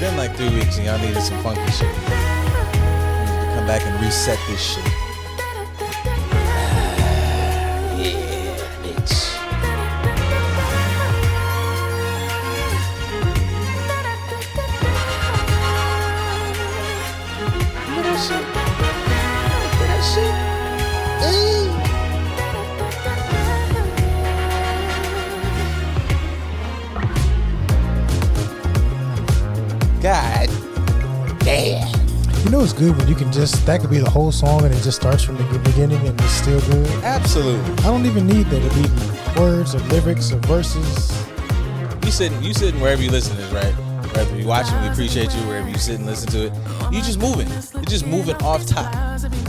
been like 3 weeks and y'all needed some funky shit. You need to come back and reset this shit. Yeah, bitch. Look at that shit. Look at that shit. Hey. God damn. You know it's good when you can just, that could be the whole song and it just starts from the beginning and it's still good. Absolutely. I don't even need that to be words or lyrics or verses. You sitting wherever you listen to this, right? Whether you watching, we appreciate you. Wherever you sit and listen to it, you just moving. You're just moving off top.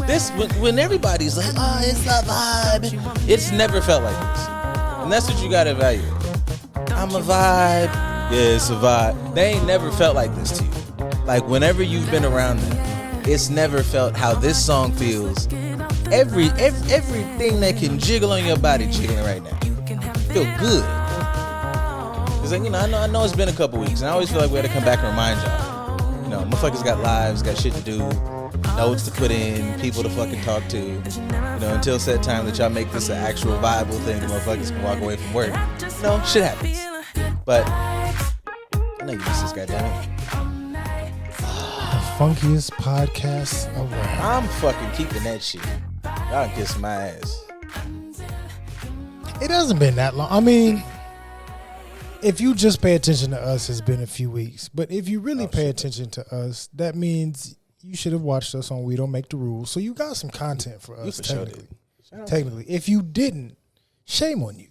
This when everybody's like, oh, it's a vibe. It's never felt like this, and that's what you gotta evaluate. I'm a vibe. Yeah, it's a vibe. They ain't never felt like this to you. Like whenever you've been around them, it's never felt how this song feels. Everything that can jiggle on your body jiggling right now. Feel good. It's like, I know it's been a couple weeks, and I always feel like we had to come back and remind y'all. Motherfuckers got lives, got shit to do, notes to put in, people to fucking talk to. Until set time that y'all make this an actual viable thing, the motherfuckers can walk away from work. Shit happens. But I know you miss this, goddammit. The funkiest podcast around. I'm fucking keeping that shit. Y'all can kiss my ass. It hasn't been that long. I mean, if you just pay attention to us, it's been a few weeks. But if you really pay attention to us, that means you should have watched us on We Don't Make the Rules. So you got some content for us, technically. Technically. If you didn't, shame on you.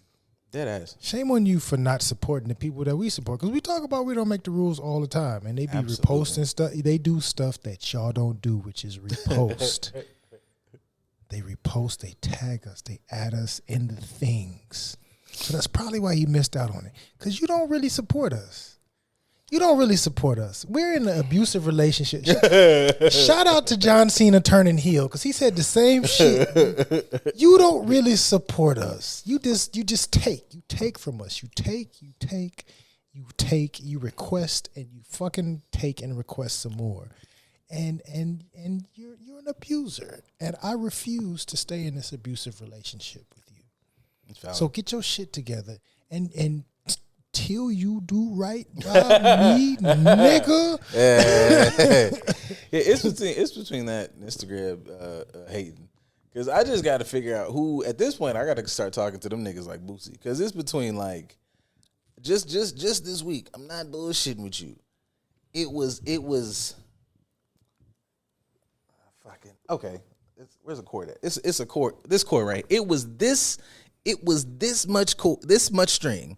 Dead ass. Shame on you for not supporting the people that we support. Because we talk about We Don't Make the Rules all the time. And they be reposting stuff. They do stuff that y'all don't do, which is repost. They repost, they tag us, they add us in the things. So that's probably why you missed out on it. Because you don't really support us. You don't really support us. We're in an abusive relationship. Shout out to John Cena turning heel because he said the same shit. You don't really support us. You just take. You take from us. You take, you request, and you fucking take and request some more. And you're an abuser. And I refuse to stay in this abusive relationship with you. So get your shit together and till you do right by me, nigga. It's between that and Instagram hating. Because I just got to figure out who, at this point, I got to start talking to them niggas like Boosie. Because it's between like, just this week, I'm not bullshitting with you. It was fucking, okay. Where's the chord at? It's a chord, this chord right. It was this much string.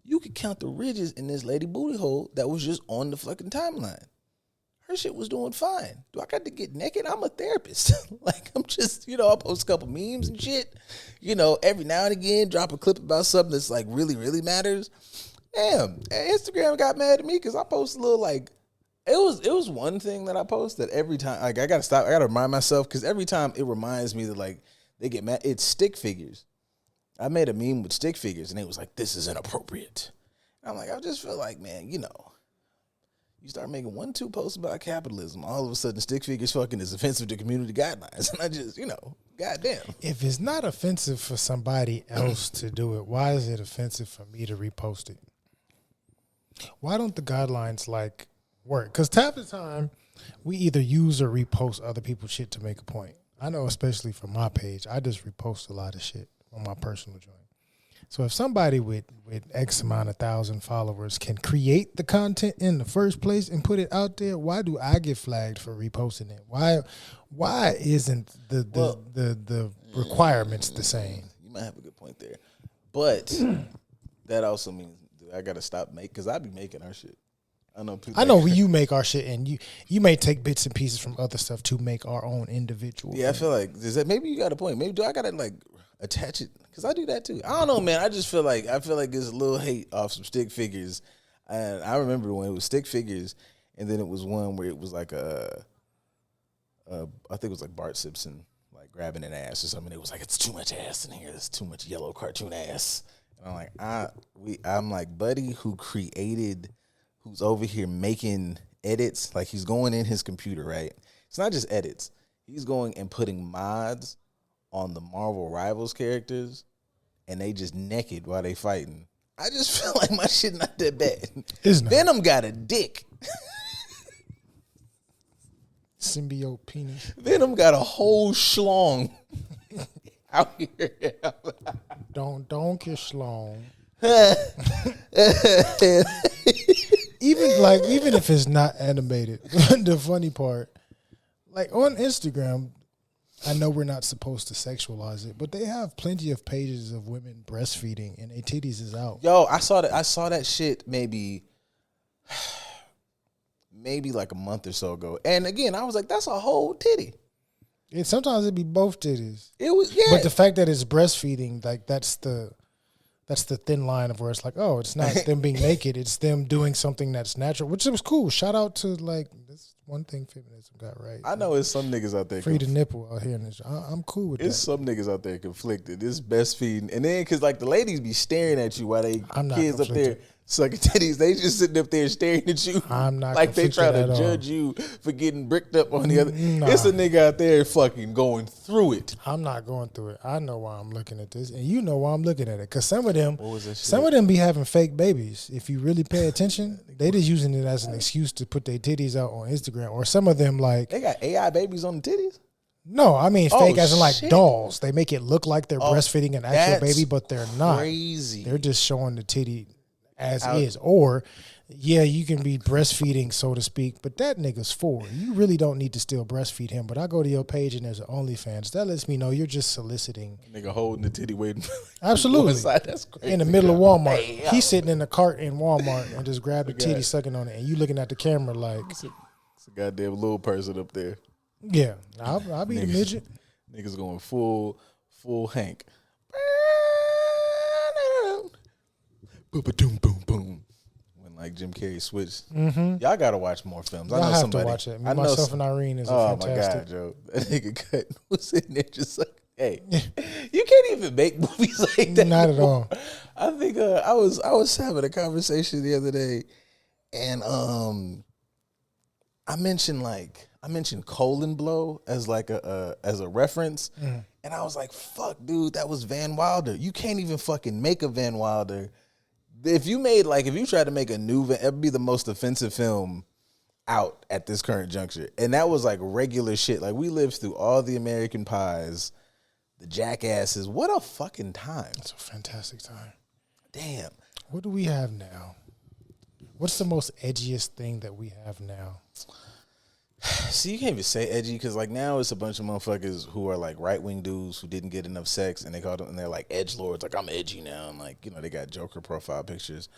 You could count the ridges in this lady booty hole that was just on the fucking timeline. Her shit was doing fine. Do I got to get naked? I'm a therapist. Like, I'm just, I'll post a couple memes and shit. Every now and again, drop a clip about something that's like really, really matters. Damn, Instagram got mad at me because I post a little like, it was one thing that I post that every time, like I got to stop, I got to remind myself because every time it reminds me that like they get mad. It's stick figures. I made a meme with stick figures, and it was like, this is inappropriate. And I'm like, I just feel like, man, you start making 1-2 posts about capitalism, all of a sudden stick figures fucking is offensive to community guidelines. And I just, goddamn. If it's not offensive for somebody else to do it, why is it offensive for me to repost it? Why don't the guidelines, work? Because half the time, we either use or repost other people's shit to make a point. I know, especially for my page, I just repost a lot of shit on my personal joint. So if somebody with X amount of 1,000 followers can create the content in the first place and put it out there, why do I get flagged for reposting it? Why isn't the requirements the same? You might have a good point there, but that also means that I got to stop because I be making our shit. I know you make our shit, and you may take bits and pieces from other stuff to make our own individual. thing. Yeah, I feel like maybe you got a point. Maybe do I gotta attach it? Because I do that too. I don't know, man. I just feel like there's a little hate off some stick figures, and I remember when it was stick figures, and then it was one where it was like I think it was like Bart Simpson grabbing an ass or something. It was like, it's too much ass in here. There's too much yellow cartoon ass. And I'm like, I'm like, buddy, who created who's over here making edits. Like he's going in his computer, right? It's not just edits. He's going and putting mods on the Marvel Rivals characters, and they just naked while they fighting. I just feel like my shit not that bad. Venom got a dick. Symbiote penis. Venom got a whole schlong out here. Don't kiss schlong. Even if it's not animated, the funny part, like on Instagram, I know we're not supposed to sexualize it, but they have plenty of pages of women breastfeeding and their titties is out. Yo, I saw that shit maybe like a month or so ago. And again, I was like, that's a whole titty. And sometimes it'd be both titties. It was, yeah. But the fact that it's breastfeeding, like that's the thin line of where it's like, oh, it's not them being naked, it's them doing something that's natural, which was cool. Shout out to like this one thing feminism got right. I know it's some niggas out there free to nipple out here in this. I'm cool with it's that. Some niggas out there conflicted. It's breastfeeding, and then because like the ladies be staring at you while they kids up there sucking titties, they just sitting up there staring at you. I'm not like they try to judge you for getting bricked up on the other. Nah. It's a nigga out there fucking going through it. I'm not going through it. I know why I'm looking at this, and you know why I'm looking at it. Because some of them be having fake babies. If you really pay attention, they just using it as an excuse to put their titties out on Instagram. Or some of them like they got AI babies on the titties. No, I mean fake as in like dolls. They make it look like they're breastfeeding an actual baby, but they're not. Crazy. They're just showing the titty as is. Or, yeah, you can be breastfeeding, so to speak, but that nigga's 4. You really don't need to still breastfeed him. But I go to your page and there's an OnlyFans. That lets me know you're just soliciting. Nigga holding the titty waiting. Absolutely. That's crazy. In the middle of Walmart. Hey, he's sitting in the cart in Walmart and just grabbed the titty sucking on it. And you looking at the camera like. It's a goddamn little person up there. Yeah. I'll be the midget. Niggas going full Hank. Boom, boom, boom, boom. When like Jim Carrey switched. Mm-hmm. Y'all gotta watch more films. I know somebody. To watch it. Myself and Irene is fantastic. Oh my God, Joe. That nigga Cut was sitting there just like, hey, you can't even make movies like that. Not anymore. At all. I think I was having a conversation the other day, and I mentioned Colon Blow as like as a reference, and I was like, fuck, dude, that was Van Wilder. You can't even fucking make a Van Wilder. If you tried to make a new, it would be the most offensive film out at this current juncture. And that was like regular shit. Like we lived through all the American Pies, the Jackasses. What a fucking time. It's a fantastic time. Damn. What do we have now? What's the most edgiest thing that we have now? See, you can't even say edgy because like now it's a bunch of motherfuckers who are like right wing dudes who didn't get enough sex and they're like edgelords. Like I'm edgy now, and like they got Joker profile pictures.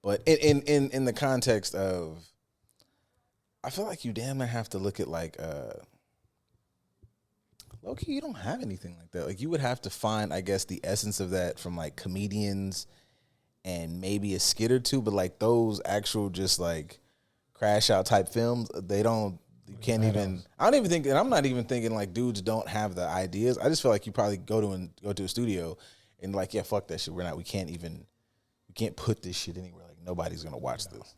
But in the context of, I feel like you damn near have to look at like low key. You don't have anything like that. Like you would have to find, I guess, the essence of that from like comedians and maybe a skit or two. But like those actual just like crash out type films, they don't. You can't even. I don't even think, and I'm not even thinking like dudes don't have the ideas. I just feel like you probably go to a studio and like, yeah, fuck that shit. We can't put this shit anywhere. Like nobody's gonna watch this.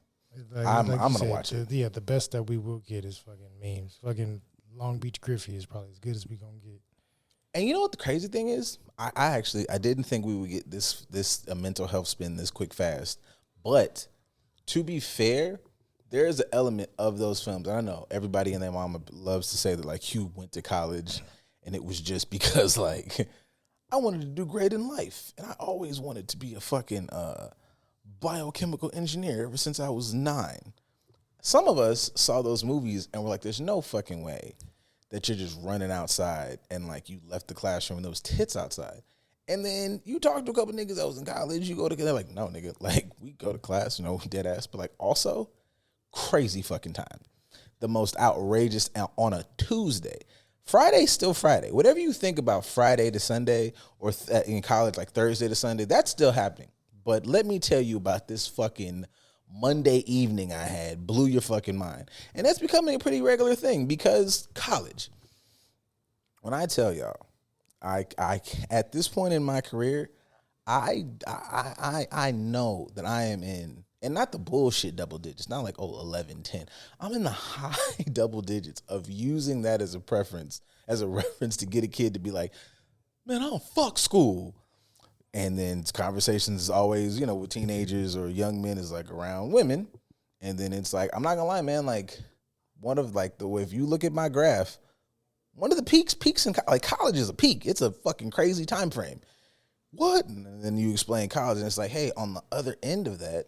I'm gonna watch it. Yeah, the best that we will get is fucking memes. Fucking Long Beach Griffey is probably as good as we gonna get. And you know what the crazy thing is? I didn't think we would get this a mental health spin this quick fast. But to be fair, there is an element of those films. I know everybody and their mama loves to say that like you went to college and it was just because like I wanted to do great in life and I always wanted to be a fucking biochemical engineer ever since I was 9. Some of us saw those movies and were like, there's no fucking way that you're just running outside and like you left the classroom and there was tits outside. And then you talk to a couple niggas that was in college, you go to, they're like, no nigga, like we go to class, dead ass, but like also crazy fucking time. The most outrageous on a Tuesday. Friday's still Friday. Whatever you think about Friday to Sunday or in college, like Thursday to Sunday, that's still happening. But let me tell you about this fucking Monday evening I had. Blew your fucking mind. And that's becoming a pretty regular thing because college. When I tell y'all, I at this point in my career, I know that I am in and not the bullshit double digits, not like 11, 10. I'm in the high double digits of using that as a preference, as a reference to get a kid to be like, man, I don't fuck school. And then conversations is always, with teenagers or young men is like around women. And then it's like, I'm not gonna lie, man, like one of like if you look at my graph, one of the peaks in like college is a peak. It's a fucking crazy time frame. What? And then you explain college and it's like, hey, on the other end of that,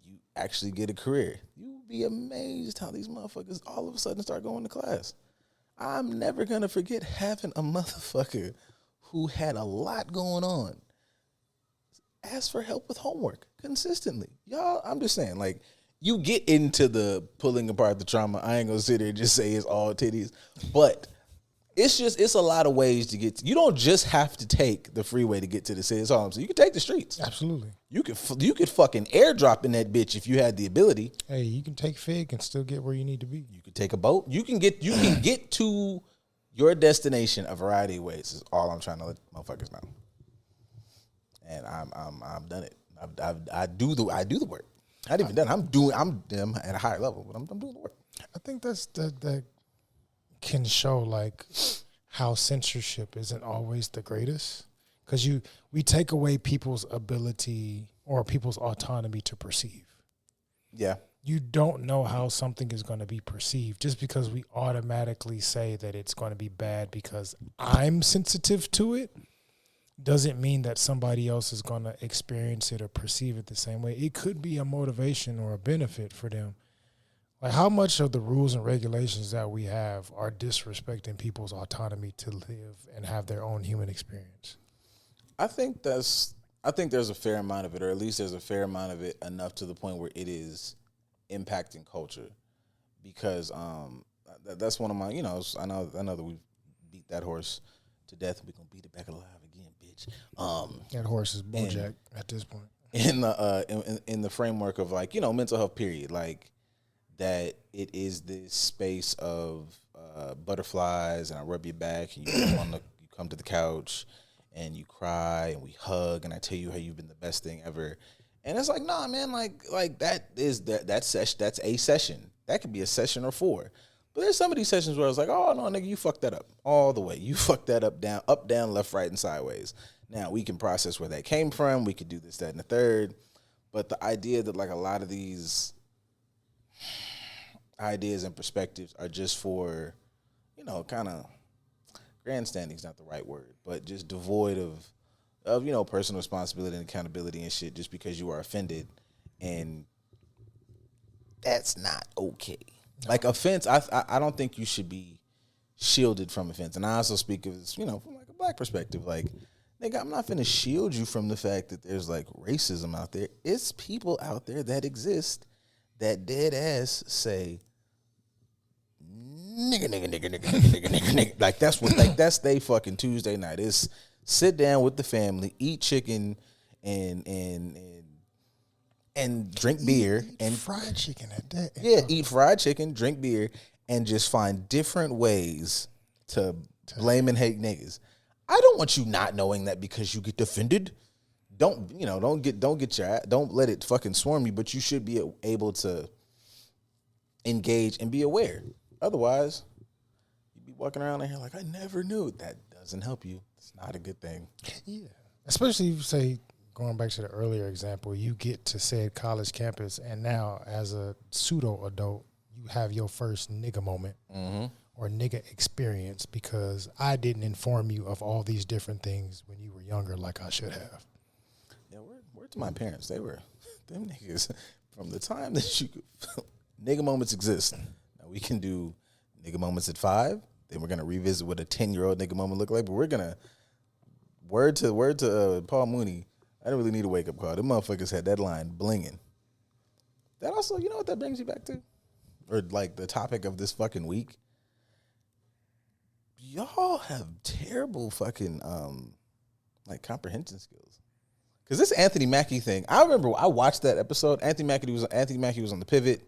you actually get a career. You'll be amazed how these motherfuckers all of a sudden start going to class. I'm never gonna forget having a motherfucker who had a lot going on ask for help with homework consistently. Y'all, I'm just saying, like, you get into the pulling apart the trauma. I ain't gonna sit there and just say it's all titties, but it's a lot of ways to get to. You don't just have to take the freeway to get to the city's home. So you can take the streets. Absolutely. You could fucking airdrop in that bitch if you had the ability. Hey, you can take Fig and still get where you need to be. You could take a boat. You can get to your destination a variety of ways. Is all I'm trying to let motherfuckers know. And I've done it. I do the work. I haven't even done. I'm at a higher level, but I'm doing the work. I think that can show like how censorship isn't always the greatest, because we take away people's ability or people's autonomy to perceive. Yeah. You don't know how something is going to be perceived just because we automatically say that it's going to be bad because I'm sensitive to it. Doesn't mean that somebody else is going to experience it or perceive it the same way. It could be a motivation or a benefit for them. Like, how much of the rules and regulations that we have are disrespecting people's autonomy to live and have their own human experience? I think there's a fair amount of it, or at least there's a fair amount of it enough to the point where it is impacting culture. Because that's one of my, I know that we beat that horse to death. We're gonna beat it back alive again, bitch. That horse is Bojack at this point. In the framework of like, mental health period, like that it is this space of butterflies and I rub your back and you come to the couch and you cry and we hug and I tell you how you've been the best thing ever. And it's like, nah, man, like that's a session. That could be a session or four. But there's some of these sessions where I was like, oh, no, nigga, you fucked that up all the way. You fucked that up, down, left, right, and sideways. Now, we can process where that came from. We could do this, that, and the third. But the idea that, like, a lot of these ideas and perspectives are just for, kind of grandstanding is not the right word, but just devoid of personal responsibility and accountability and shit just because you are offended. And that's not okay. Like, offense, I don't think you should be shielded from offense. And I also speak of this, from like a black perspective. Like, nigga, I'm not finna shield you from the fact that there's like racism out there. It's people out there that exist that dead ass say nigga. Like, that's they fucking Tuesday night. It's sit down with the family, eat chicken and drink beer and fried chicken at that. Yeah, eat fried chicken, drink beer, and just find different ways to blame and hate niggas. I don't want you not knowing that because you get offended. Don't let it fucking swarm you, but you should be able to engage and be aware. Otherwise, you'd be walking around in here like, I never knew. That doesn't help you. It's not a good thing. Yeah. Especially if you say, going back to the earlier example, you get to said college campus, and now as a pseudo adult, you have your first nigga moment or nigga experience because I didn't inform you of all these different things when you were younger like I should have. Yeah, word to my parents. They were them niggas from the time that you could nigga moments exist. Now we can do nigga moments at 5. Then we're gonna revisit what a 10-year-old nigga moment look like. But we're gonna word to Paul Mooney. I didn't really need a wake-up call. Them motherfuckers had that line blinging. That also, you know what that brings you back to? Or, like, the topic of this fucking week? Y'all have terrible fucking, comprehension skills. Because this Anthony Mackie thing, I remember I watched that episode. Anthony Mackie was on the pivot.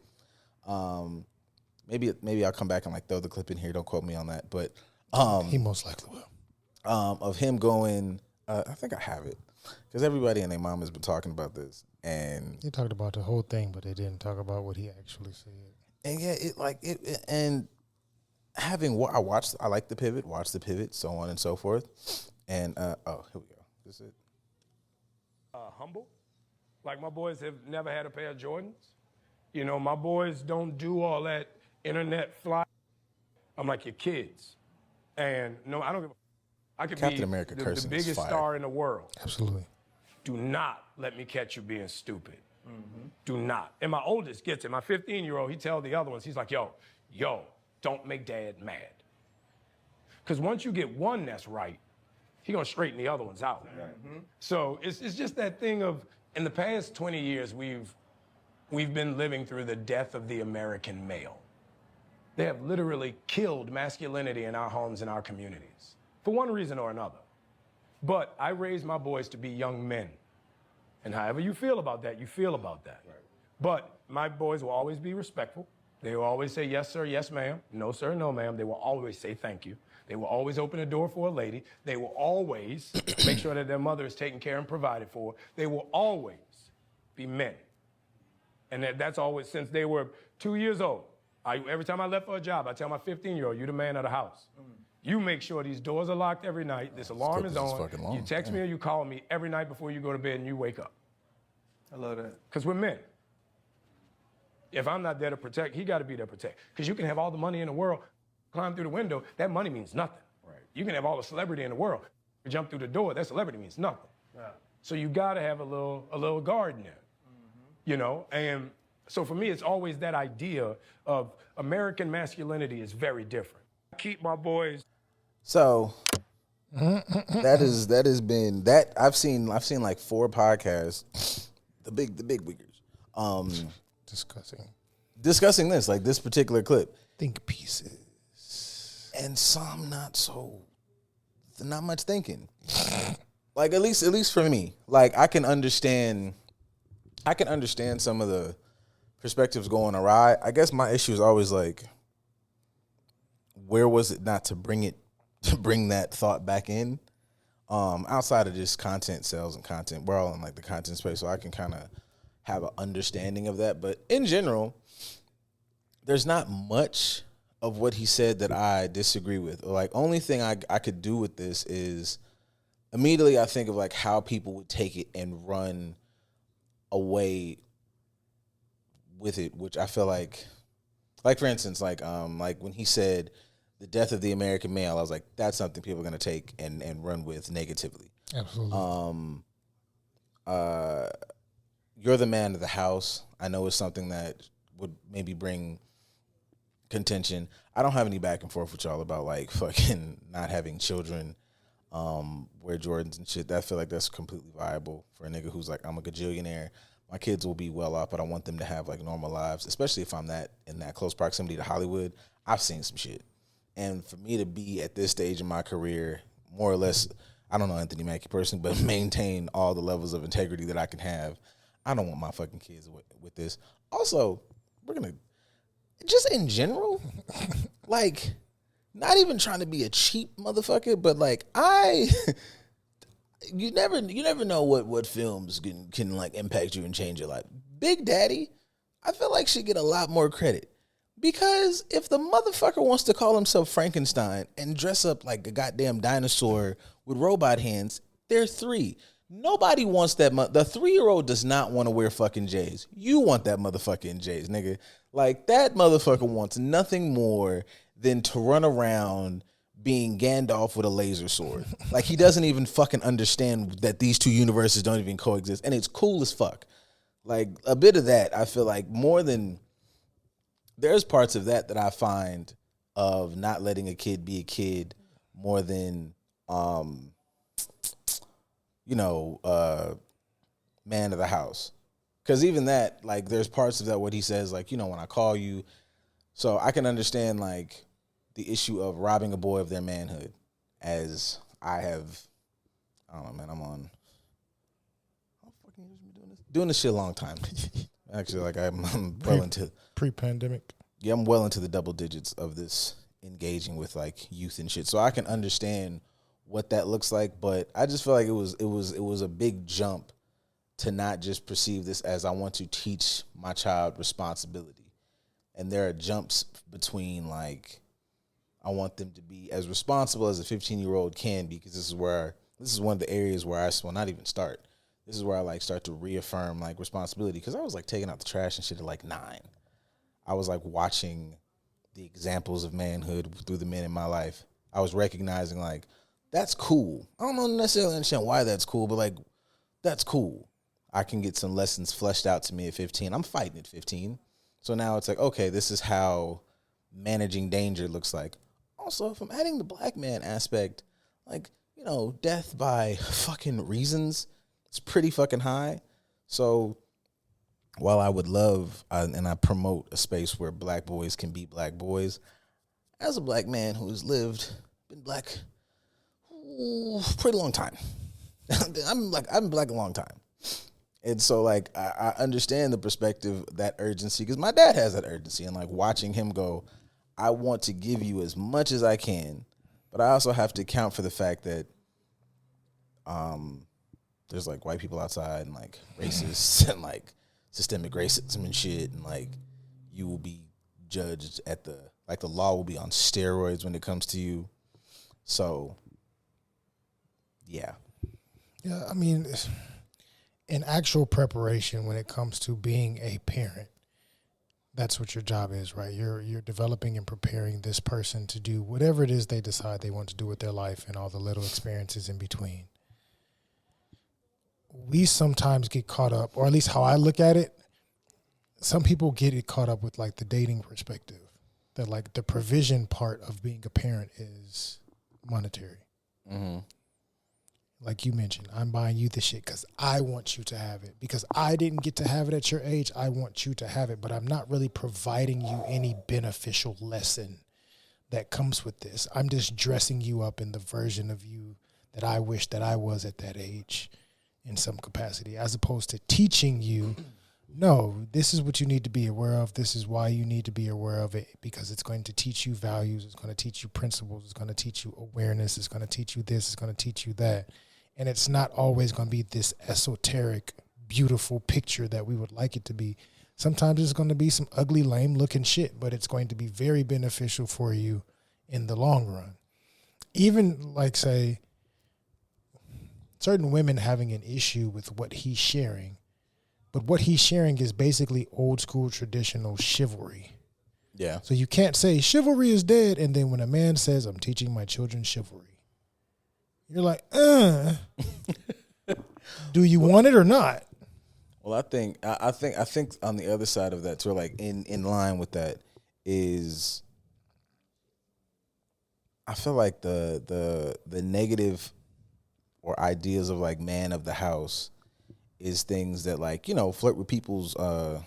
Maybe I'll come back and, throw the clip in here. Don't quote me on that. But he most likely will. Of him going, I think I have it. Because everybody and their mom has been talking about this. And They talked about the whole thing, but they didn't talk about what he actually said. And yeah, and I like the pivot, watch the pivot, so on and so forth. And here we go. This is it. Humble. Like, my boys have never had a pair of Jordans. You know, my boys don't do all that internet fly. I'm like your kids. And no, I don't give a I could Captain be America the cursing is biggest fire. star in the world. Absolutely. Do not let me catch you being stupid. Do not. And my oldest gets it. My 15-year-old, he tells the other ones, he's like, yo, don't make dad mad. Because once you get one that's right, he gonna straighten the other ones out. So it's just that thing of, in the past 20 years, we've been living through the death of the American male. They have literally killed masculinity in our homes and our communities, for one reason or another. But I raised my boys to be young men. And however you feel about that, you feel about that. Right. But my boys will always be respectful. They will always say, yes, sir, yes, ma'am. No, sir, no, ma'am. They will always say thank you. They will always open a door for a lady. They will always make sure that their mother is taken care and provided for. They will always be men. And that's always, since they were 2 years old. Every time I left for a job, I tell my 15-year-old, you're the man of the house. You make sure these doors are locked every night, this alarm is on, you text me or you call me every night before you go to bed and you wake up. I love that. Because we're men. If I'm not there to protect, he got to be there to protect. Because you can have all the money in the world, climb through the window, that money means nothing. Right. You can have all the celebrity in the world, you jump through the door, that celebrity means nothing. Yeah. So you got to have a little guard in there, you know? And so for me, it's always that idea of American masculinity is very different. I keep my boys. So that has been that I've seen like 4 podcasts, the big wiggers, discussing this, like this particular clip. Think pieces. And some not much thinking. Like at least for me. Like I can understand some of the perspectives going awry. I guess my issue is always like, where was it not to bring that thought back in? Outside of just content sales and content, we're all in like the content space, so I can kind of have an understanding of that. But in general, there's not much of what he said that I disagree with. Like, only thing I could do with this is immediately I think of like how people would take it and run away with it, which I feel like for instance, like when he said the death of the American male, I was like, that's something people are going to take and run with negatively. Absolutely. You're the man of the house. I know it's something that would maybe bring contention. I don't have any back and forth with y'all about like fucking not having children, wear Jordans and shit. I feel like that's completely viable for a nigga who's like, I'm a gajillionaire. My kids will be well off, but I want them to have like normal lives, especially if I'm in that close proximity to Hollywood. I've seen some shit. And for me to be at this stage in my career, more or less, I don't know Anthony Mackie personally, but maintain all the levels of integrity that I can have, I don't want my fucking kids with this. Also, we're going to, just in general, like, not even trying to be a cheap motherfucker, but like, you never know what films can like impact you and change your life. Big Daddy, I feel like should get a lot more credit. Because if the motherfucker wants to call himself Frankenstein and dress up like a goddamn dinosaur with robot hands, they're 3. Nobody wants that. The 3-year-old does not want to wear fucking J's. You want that motherfucking J's, nigga. Like, that motherfucker wants nothing more than to run around being Gandalf with a laser sword. Like, he doesn't even fucking understand that these two universes don't even coexist. And it's cool as fuck. Like, a bit of that, I feel like more than... There's parts of that I find of not letting a kid be a kid more than, man of the house. Because even that, like, there's parts of that what he says, like, when I call you. So I can understand, like, the issue of robbing a boy of their manhood, as I have, I don't know, man, I'm fucking doing this shit a long time. Actually, like, I'm well into... Pre-pandemic. Yeah, I'm well into the double digits of this engaging with, like, youth and shit. So I can understand what that looks like, but I just feel like it was a big jump to not just perceive this as I want to teach my child responsibility. And there are jumps between like, I want them to be as responsible as a 15-year-old can be, because this is one of the areas where not even start. This is where I like start to reaffirm like responsibility, because I was like taking out the trash and shit at like 9. I was like watching the examples of manhood through the men in my life. I was recognizing like, that's cool. I don't necessarily understand why that's cool, but like, that's cool. I can get some lessons fleshed out to me at 15. I'm fighting at 15. So now it's like, okay, this is how managing danger looks like. Also, if I'm adding the black man aspect, like, you know, death by fucking reasons, it's pretty fucking high. So while I would love and I promote a space where black boys can be black boys, as a black man who has been black pretty long time. I've been black a long time. And so like I understand the perspective, that urgency, because my dad has that urgency, and like watching him go, I want to give you as much as I can, but I also have to account for the fact that there's like white people outside and like racists and like systemic racism and shit, and like you will be judged at the law will be on steroids when it comes to you. So yeah. Yeah, I mean, in actual preparation when it comes to being a parent, that's what your job is, right? You're developing and preparing this person to do whatever it is they decide they want to do with their life, and all the little experiences in between. We sometimes get caught up, or at least how I look at it, some people get it caught up with like the dating perspective, that like the provision part of being a parent is monetary. Mm-hmm. Like you mentioned, I'm buying you the shit because I want you to have it. Because I didn't get to have it at your age, I want you to have it. But I'm not really providing you any beneficial lesson that comes with this. I'm just dressing you up in the version of you that I wish that I was at that age in some capacity, as opposed to teaching you, no, this is what you need to be aware of. This is why you need to be aware of it, because it's going to teach you values. It's going to teach you principles. It's going to teach you awareness. It's going to teach you this. It's going to teach you that. And it's not always going to be this esoteric, beautiful picture that we would like it to be. Sometimes it's going to be some ugly, lame looking shit, but it's going to be very beneficial for you in the long run. Even like, say, certain women having an issue with what he's sharing, but what he's sharing is basically old school traditional chivalry. Yeah. So you can't say chivalry is dead, and then when a man says, I'm teaching my children chivalry, you're like, do you want it or not? Well, I think on the other side of that too, like in line with that, is I feel like the negative or ideas of like man of the house is things that like, you know, flirt with people's I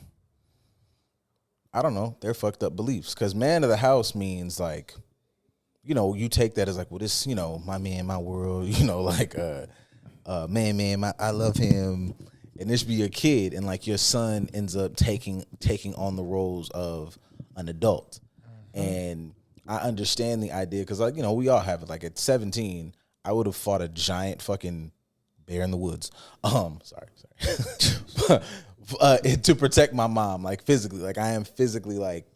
don't know, their fucked up beliefs. Because man of the house means like, you know, you take that as like, well, this, you know, my man, my world, you know, like, man, I love him. And this be your kid. And like your son ends up taking on the roles of an adult. Mm-hmm. And I understand the idea because, like, you know, we all have it. Like at 17, I would have fought a giant fucking bear in the woods. Sorry. To protect my mom, like physically. Like I am physically like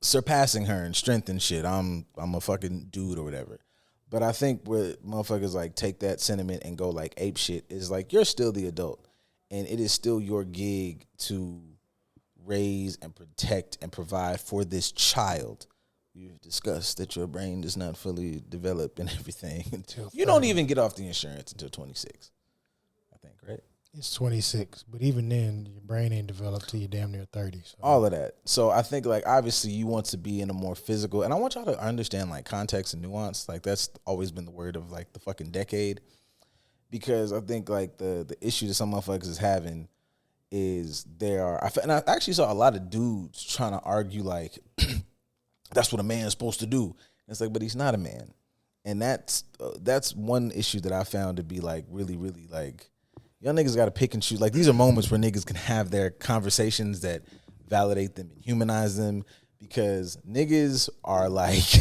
surpassing her in strength and shit. I'm a fucking dude or whatever. But I think where motherfuckers like take that sentiment and go like ape shit is like, you're still the adult, and it is still your gig to raise and protect and provide for this child. We've discussed that your brain does not fully develop and everything until you don't even get off the insurance until 26, I think, right? It's 26, but even then, your brain ain't developed till you're damn near 30. So. All of that. So I think, like, obviously you want to be in a more physical, and I want y'all to understand, like, context and nuance. Like, that's always been the word of, like, the fucking decade. Because I think, like, the issue that some motherfuckers is having is and I actually saw a lot of dudes trying to argue, like, that's what a man's supposed to do. And it's like, but he's not a man. And that's one issue that I found to be, like, really, really, like, y'all niggas got to pick and choose. Like, these are moments where niggas can have their conversations that validate them and humanize them, because niggas are like,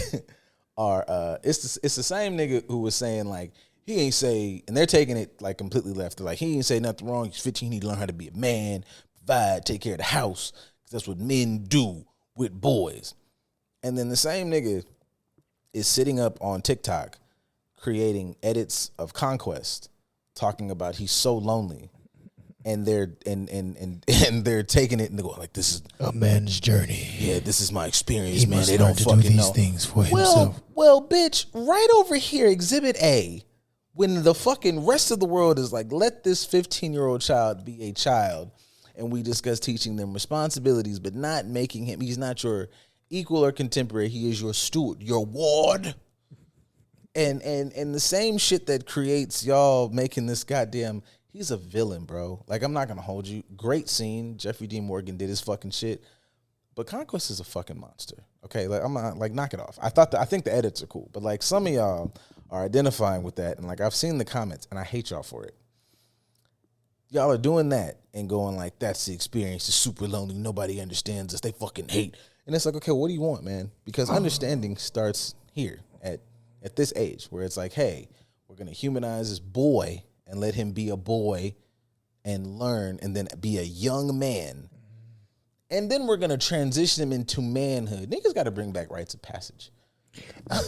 it's the same nigga who was saying, like, he ain't say, and they're taking it like completely left. They're like, he ain't say nothing wrong. He's 15. He need to learn how to be a man, provide, take care of the house. Because that's what men do with boys. And then the same nigga is sitting up on TikTok creating edits of Conquest, talking about he's so lonely. And they're and they're taking it and they're going like, this is a man's journey. Yeah, this is my experience, He man. must They learn don't to fucking do these know things for himself. Well, bitch, right over here, Exhibit A, when the fucking rest of the world is like, let this 15-year-old child be a child, and we discuss teaching them responsibilities, but not making him. He's not your equal or contemporary. He is your steward, your ward. And the same shit that creates y'all making this goddamn. He's a villain, bro. Like, I'm not gonna hold you. Great scene. Jeffrey Dean Morgan did his fucking shit. But Conquest is a fucking monster. Okay, like I'm not like knock it off. I think the edits are cool, but like some of y'all are identifying with that, and like I've seen the comments, and I hate y'all for it. Y'all are doing that and going like, that's the experience. It's super lonely. Nobody understands us. They fucking hate. And it's like, okay, what do you want, man? Because understanding starts here at this age, where it's like, hey, we're gonna humanize this boy and let him be a boy and learn and then be a young man. And then we're going to transition him into manhood. Niggas got to bring back rites of passage.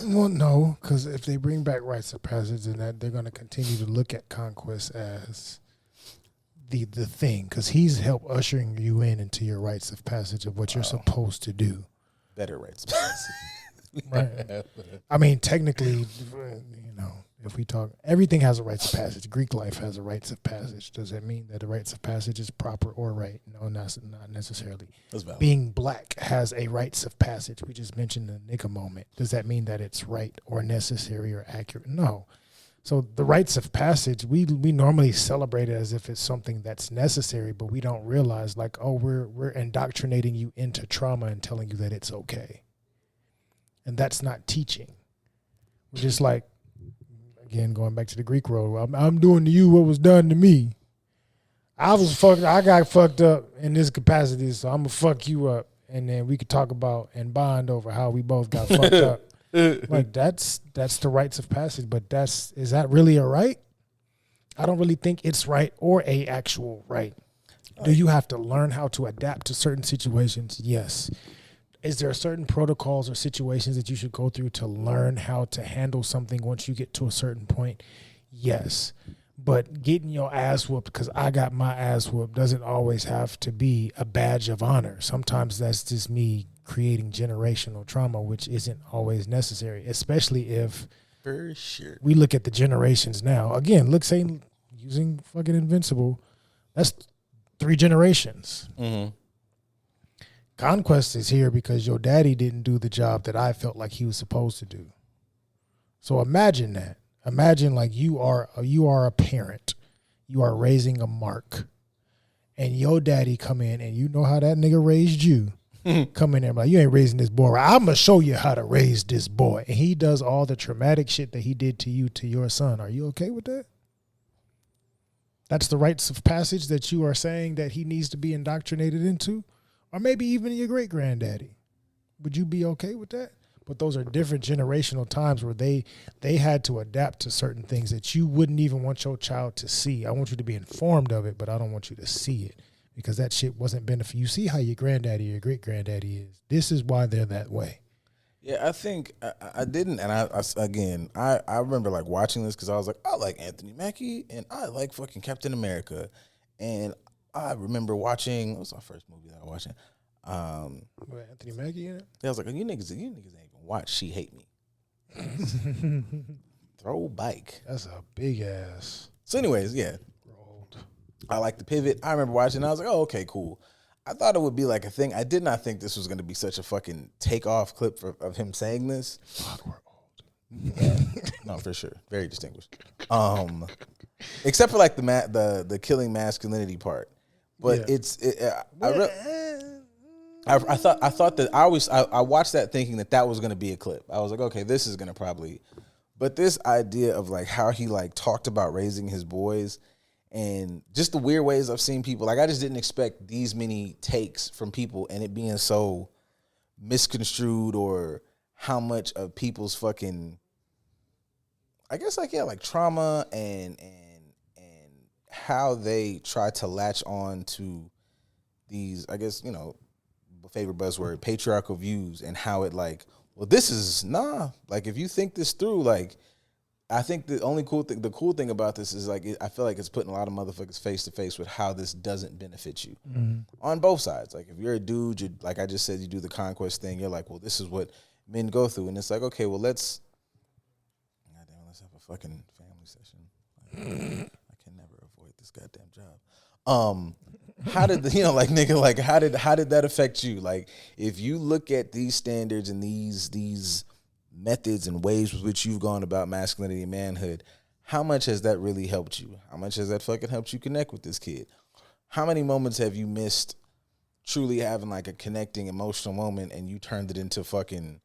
Well, no, because if they bring back rites of passage, then they're going to continue to look at Conquest as the thing, because he's helped ushering you into your rites of passage of what you're supposed to do. Better rites of passage. Right. I mean, technically, if we talk, everything has a rites of passage. Greek life has a rites of passage. Does that mean that the rites of passage is proper or right? No, not necessarily. Being black has a rites of passage. We just mentioned the nigga moment. Does that mean that it's right or necessary or accurate? No. So the rites of passage, we normally celebrate it as if it's something that's necessary, but we don't realize like, oh, we're indoctrinating you into trauma and telling you that it's okay. And that's not teaching. We're just like, again, going back to the Greek road, I'm doing to you what was done to me. I got fucked up in this capacity, so I'm gonna fuck you up, and then we could talk about and bond over how we both got fucked up. Like that's the rites of passage, but is that really a right? I don't really think it's right or a actual right. Do you have to learn how to adapt to certain situations? Yes. Is there certain protocols or situations that you should go through to learn how to handle something once you get to a certain point? Yes. But getting your ass whooped because I got my ass whooped doesn't always have to be a badge of honor. Sometimes that's just me creating generational trauma, which isn't always necessary, especially if for sure we look at the generations now. Again, using fucking Invincible, that's 3 generations. Mm-hmm. Conquest is here because your daddy didn't do the job that I felt like he was supposed to do. So imagine that. Imagine like you are a parent. You are raising a mark. And your daddy come in and you know how that nigga raised you. Come in there like, you ain't raising this boy. I'm going to show you how to raise this boy. And he does all the traumatic shit that he did to you, to your son. Are you okay with that? That's the rites of passage that you are saying that he needs to be indoctrinated into? Or maybe even your great-granddaddy. Would you be okay with that? But those are different generational times where they had to adapt to certain things that you wouldn't even want your child to see. I want you to be informed of it, but I don't want you to see it because that shit wasn't beneficial. You see how your granddaddy or your great-granddaddy is. This is why they're that way. Yeah, I think I didn't, and I remember like watching this because I was like, I like Anthony Mackie and I like fucking Captain America, and I remember watching. What was our first movie that I was watching? Anthony Mackie in it? I was like, you niggas ain't even watch She Hate Me. Throw bike. That's a big ass. So, anyways, yeah. Rolled. I like the pivot. I remember watching. I was like, oh, okay, cool. I thought it would be like a thing. I did not think this was going to be such a fucking takeoff clip of him saying this. God, we're old. Yeah. No, for sure. Very distinguished. Except for like the killing masculinity part. But yeah. I thought that I watched that thinking that was going to be a clip. I was like, okay, this is going to probably, but this idea of like how he like talked about raising his boys and just the weird ways I've seen people, like I just didn't expect these many takes from people and it being so misconstrued or how much of people's fucking I guess like trauma and how they try to latch on to these, I guess, favorite buzzword, patriarchal views, and how it like, well, this is like if you think this through, like I think the cool thing about this is like I feel like it's putting a lot of motherfuckers face to face with how this doesn't benefit you on both sides. Like if you're a dude, you like I just said, you do the conquest thing. You're like, well, this is what men go through, and it's like, okay, well, let's have a fucking family session. I can never avoid this goddamn job. How did how did that affect you? Like if you look at these standards and these methods and ways with which you've gone about masculinity and manhood, how much has that really helped you? How much has that fucking helped you connect with this kid? How many moments have you missed truly having like a connecting emotional moment and you turned it into fucking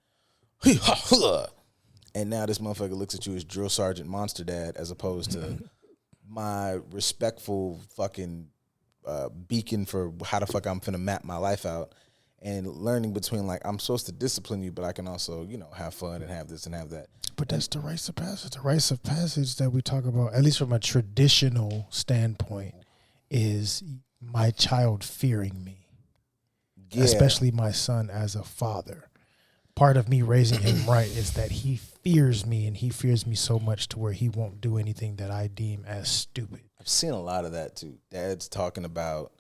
and now this motherfucker looks at you as drill sergeant monster dad as opposed to my respectful fucking beacon for how the fuck I'm finna map my life out, and learning between like I'm supposed to discipline you, but I can also have fun and have this and have that. But that's the rites of passage. The rites of passage that we talk about, at least from a traditional standpoint, is my child fearing me, especially my son as a father. Part of me raising him right is that he fears me, and he fears me so much to where he won't do anything that I deem as stupid. I've seen a lot of that too. Dads talking about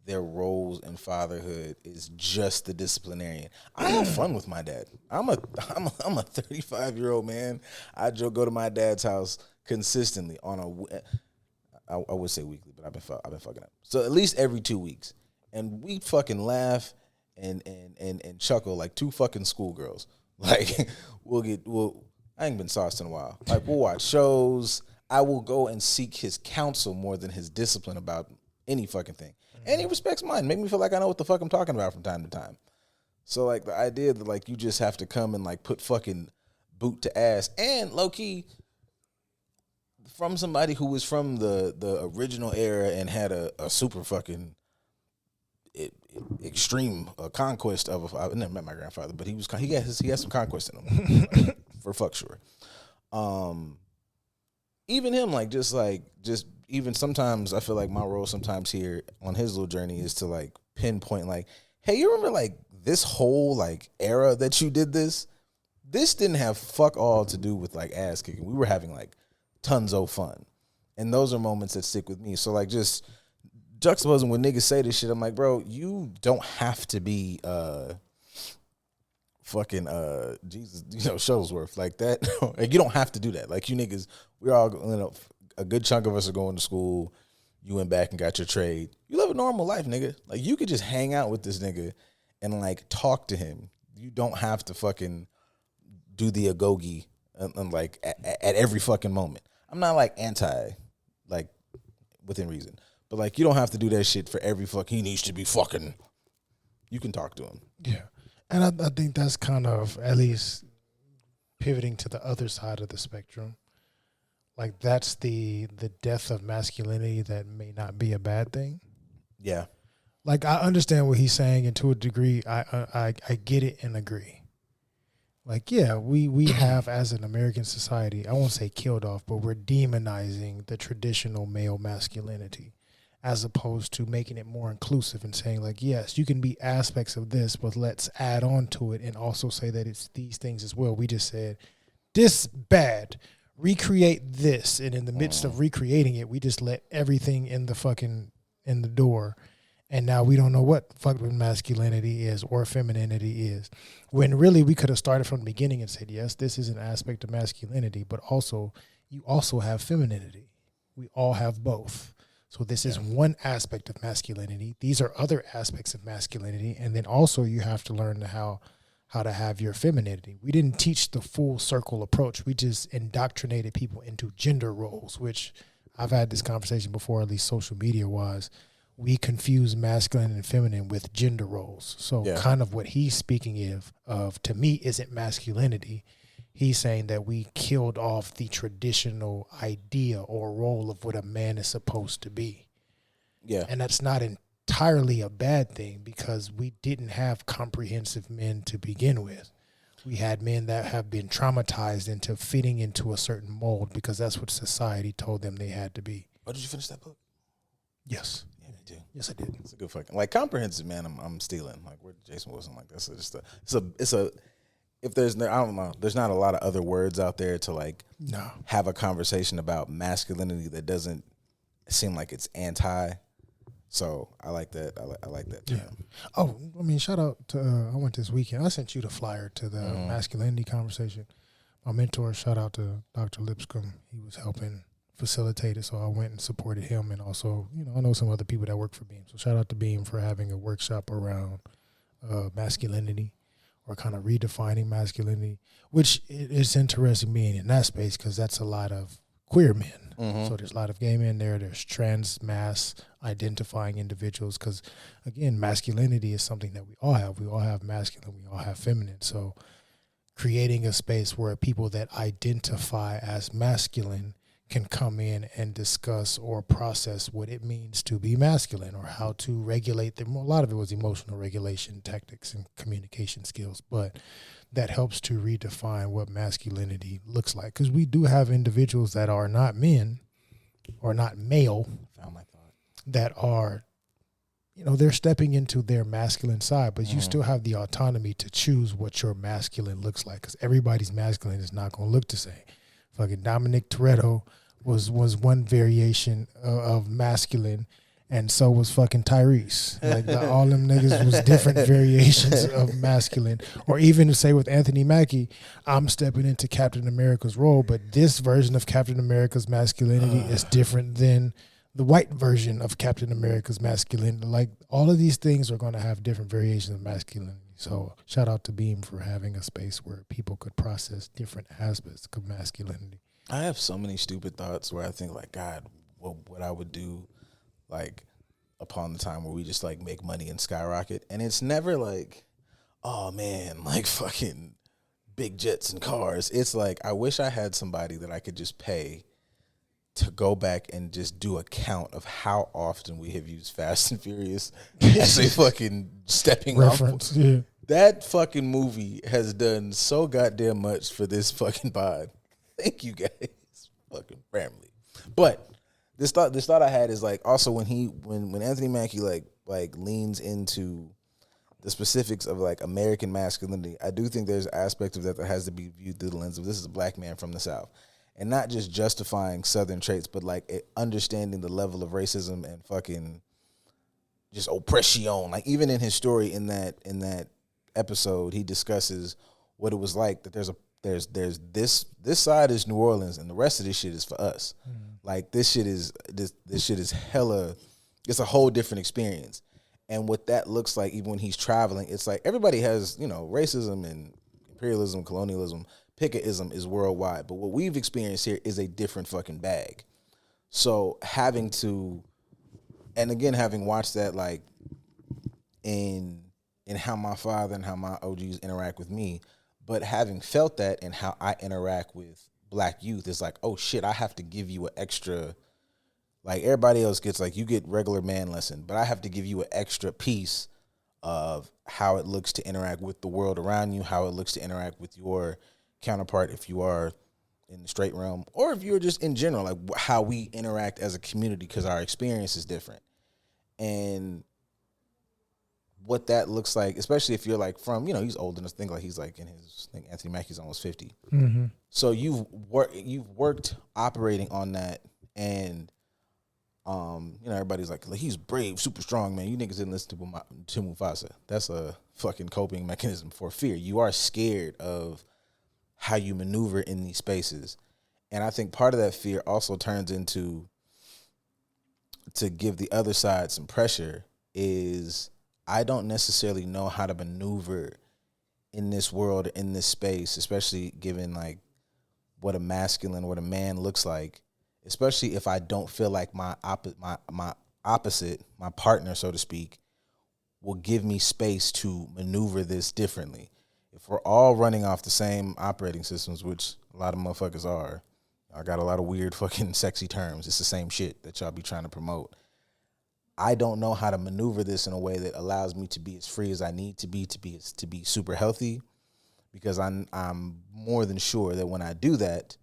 their roles in fatherhood is just the disciplinarian. I have fun with my dad. I'm a 35-year-old man. I go to my dad's house consistently on I would say weekly, but I've been fucking up. So at least every 2 weeks, and we fucking laugh and chuckle like two fucking schoolgirls. Like I ain't been sauced in a while. Like we'll watch shows. I will go and seek his counsel more than his discipline about any fucking thing. And he respects mine. Make me feel like I know what the fuck I'm talking about from time to time. So like the idea that like you just have to come and like put fucking boot to ass, and low key from somebody who was from the original era and had a super fucking extreme conquest of I never met my grandfather, but he had some conquest in him for fuck sure. Even him, like just even sometimes I feel like my role sometimes here on his little journey is to like pinpoint like, hey, you remember like this whole like era that you did this? This didn't have fuck all to do with like ass kicking. We were having like tons of fun. And those are moments that stick with me. So like just juxtaposing when niggas say this shit, I'm like, bro, you don't have to be fucking Jesus, Shuttlesworth like that. Like you don't have to do that. Like you niggas, we're all a good chunk of us are going to school. You went back and got your trade. You live a normal life, nigga. Like you could just hang out with this nigga and like talk to him. You don't have to fucking do the agogi and like at every fucking moment. I'm not like anti, like within reason, but like you don't have to do that shit for every fuck. He needs to be fucking. You can talk to him. Yeah. And I think that's kind of at least pivoting to the other side of the spectrum. Like that's the death of masculinity that may not be a bad thing. Yeah. Like I understand what he's saying, and to a degree, I get it and agree. Like, yeah, we have as an American society, I won't say killed off, but we're demonizing the traditional male masculinity, as opposed to making it more inclusive and saying like, yes, you can be aspects of this, but let's add on to it and also say that it's these things as well. We just said this bad, recreate this, and in the midst of recreating it, we just let everything in the door, and now we don't know what fucking masculinity is or femininity is, when really we could have started from the beginning and said, yes, this is an aspect of masculinity, but also you also have femininity. We all have both. So this is one aspect of masculinity. These are other aspects of masculinity, and then also you have to learn how to have your femininity. We didn't teach the full circle approach. We just indoctrinated people into gender roles, which I've had this conversation before, at least social media wise. We confuse masculine and feminine with gender roles. So kind of what he's speaking of to me isn't masculinity. He's saying that we killed off the traditional idea or role of what a man is supposed to be. Yeah. And that's not entirely a bad thing, because we didn't have comprehensive men to begin with. We had men that have been traumatized into fitting into a certain mold because that's what society told them they had to be. Oh, did you finish that book? Yes. Yeah, me too. Yes, I did. It's a good fucking like comprehensive, man. I'm stealing like where Jason Wilson like that's just it's a if there's I don't know there's not a lot of other words out there to like have a conversation about masculinity that doesn't seem like it's anti. So I like that. I like that term. Yeah. Oh, I mean, shout out to I went this weekend. I sent you the flyer to the masculinity conversation. My mentor, shout out to Dr. Lipscomb. He was helping facilitate it, so I went and supported him. And also, I know some other people that work for Beam. So shout out to Beam for having a workshop around masculinity or kind of redefining masculinity, which it's interesting being in that space because that's a lot of queer men. So there's a lot of gay men there. There's trans mass identifying individuals because, again, masculinity is something that we all have. We all have masculine. We all have feminine. So creating a space where people that identify as masculine can come in and discuss or process what it means to be masculine or how to regulate them. A lot of it was emotional regulation tactics and communication skills, but that helps to redefine what masculinity looks like. Because we do have individuals that are not men or not male that are, they're stepping into their masculine side, but you still have the autonomy to choose what your masculine looks like because everybody's masculine is not going to look the same. Fucking Dominic Toretto was one variation of masculine, and so was fucking Tyrese. Like all them niggas was different variations of masculine. Or even to say with Anthony Mackie, I'm stepping into Captain America's role, but this version of Captain America's masculinity is different than the white version of Captain America's masculinity. Like all of these things are going to have different variations of masculinity. So shout out to Beam for having a space where people could process different aspects of masculinity. I have so many stupid thoughts where I think like, God, what I would do like upon the time where we just like make money and skyrocket. And it's never like, oh man, like fucking big jets and cars. It's like, I wish I had somebody that I could just pay to go back and just do a count of how often we have used Fast and Furious as a fucking stepping reference. off. Yeah. That fucking movie has done so goddamn much for this fucking pod. Thank you guys, fucking family. But this thought I had is like also when Anthony Mackie like leans into the specifics of like American masculinity, I do think there's an aspect of that has to be viewed through the lens of this is a black man from the South. And not just justifying Southern traits, but like understanding the level of racism and fucking just oppression. Like even in his story in that episode, he discusses what it was like that there's this side is New Orleans and the rest of this shit is for us. Like this shit is hella. It's a whole different experience. And what that looks like, even when he's traveling, it's like everybody has racism and imperialism, colonialism. Picketism is worldwide, but what we've experienced here is a different fucking bag. So having watched that like in how my father and how my OGs interact with me, but having felt that in how I interact with black youth is like, oh shit, I have to give you an extra, like everybody else gets like you get regular man lesson, but I have to give you an extra piece of how it looks to interact with the world around you, how it looks to interact with your counterpart if you are in the straight realm or if you're just in general, like how we interact as a community because our experience is different. And what that looks like, especially if you're like from, he's old enough to think like he's like I think Anthony Mackie's almost 50. Mm-hmm. So you've worked operating on that and everybody's like he's brave, super strong, man. You niggas didn't listen to Mufasa. That's a fucking coping mechanism for fear. You are scared of how you maneuver in these spaces. And I think part of that fear also turns into, to give the other side some pressure, is I don't necessarily know how to maneuver in this world, in this space, especially given like what a man looks like, especially if I don't feel like my opposite, my partner, so to speak, will give me space to maneuver this differently. If we're all running off the same operating systems, which a lot of motherfuckers are, I got a lot of weird fucking sexy terms. It's the same shit that y'all be trying to promote. I don't know how to maneuver this in a way that allows me to be as free as I need to be super healthy, because I'm more than sure that when I do that,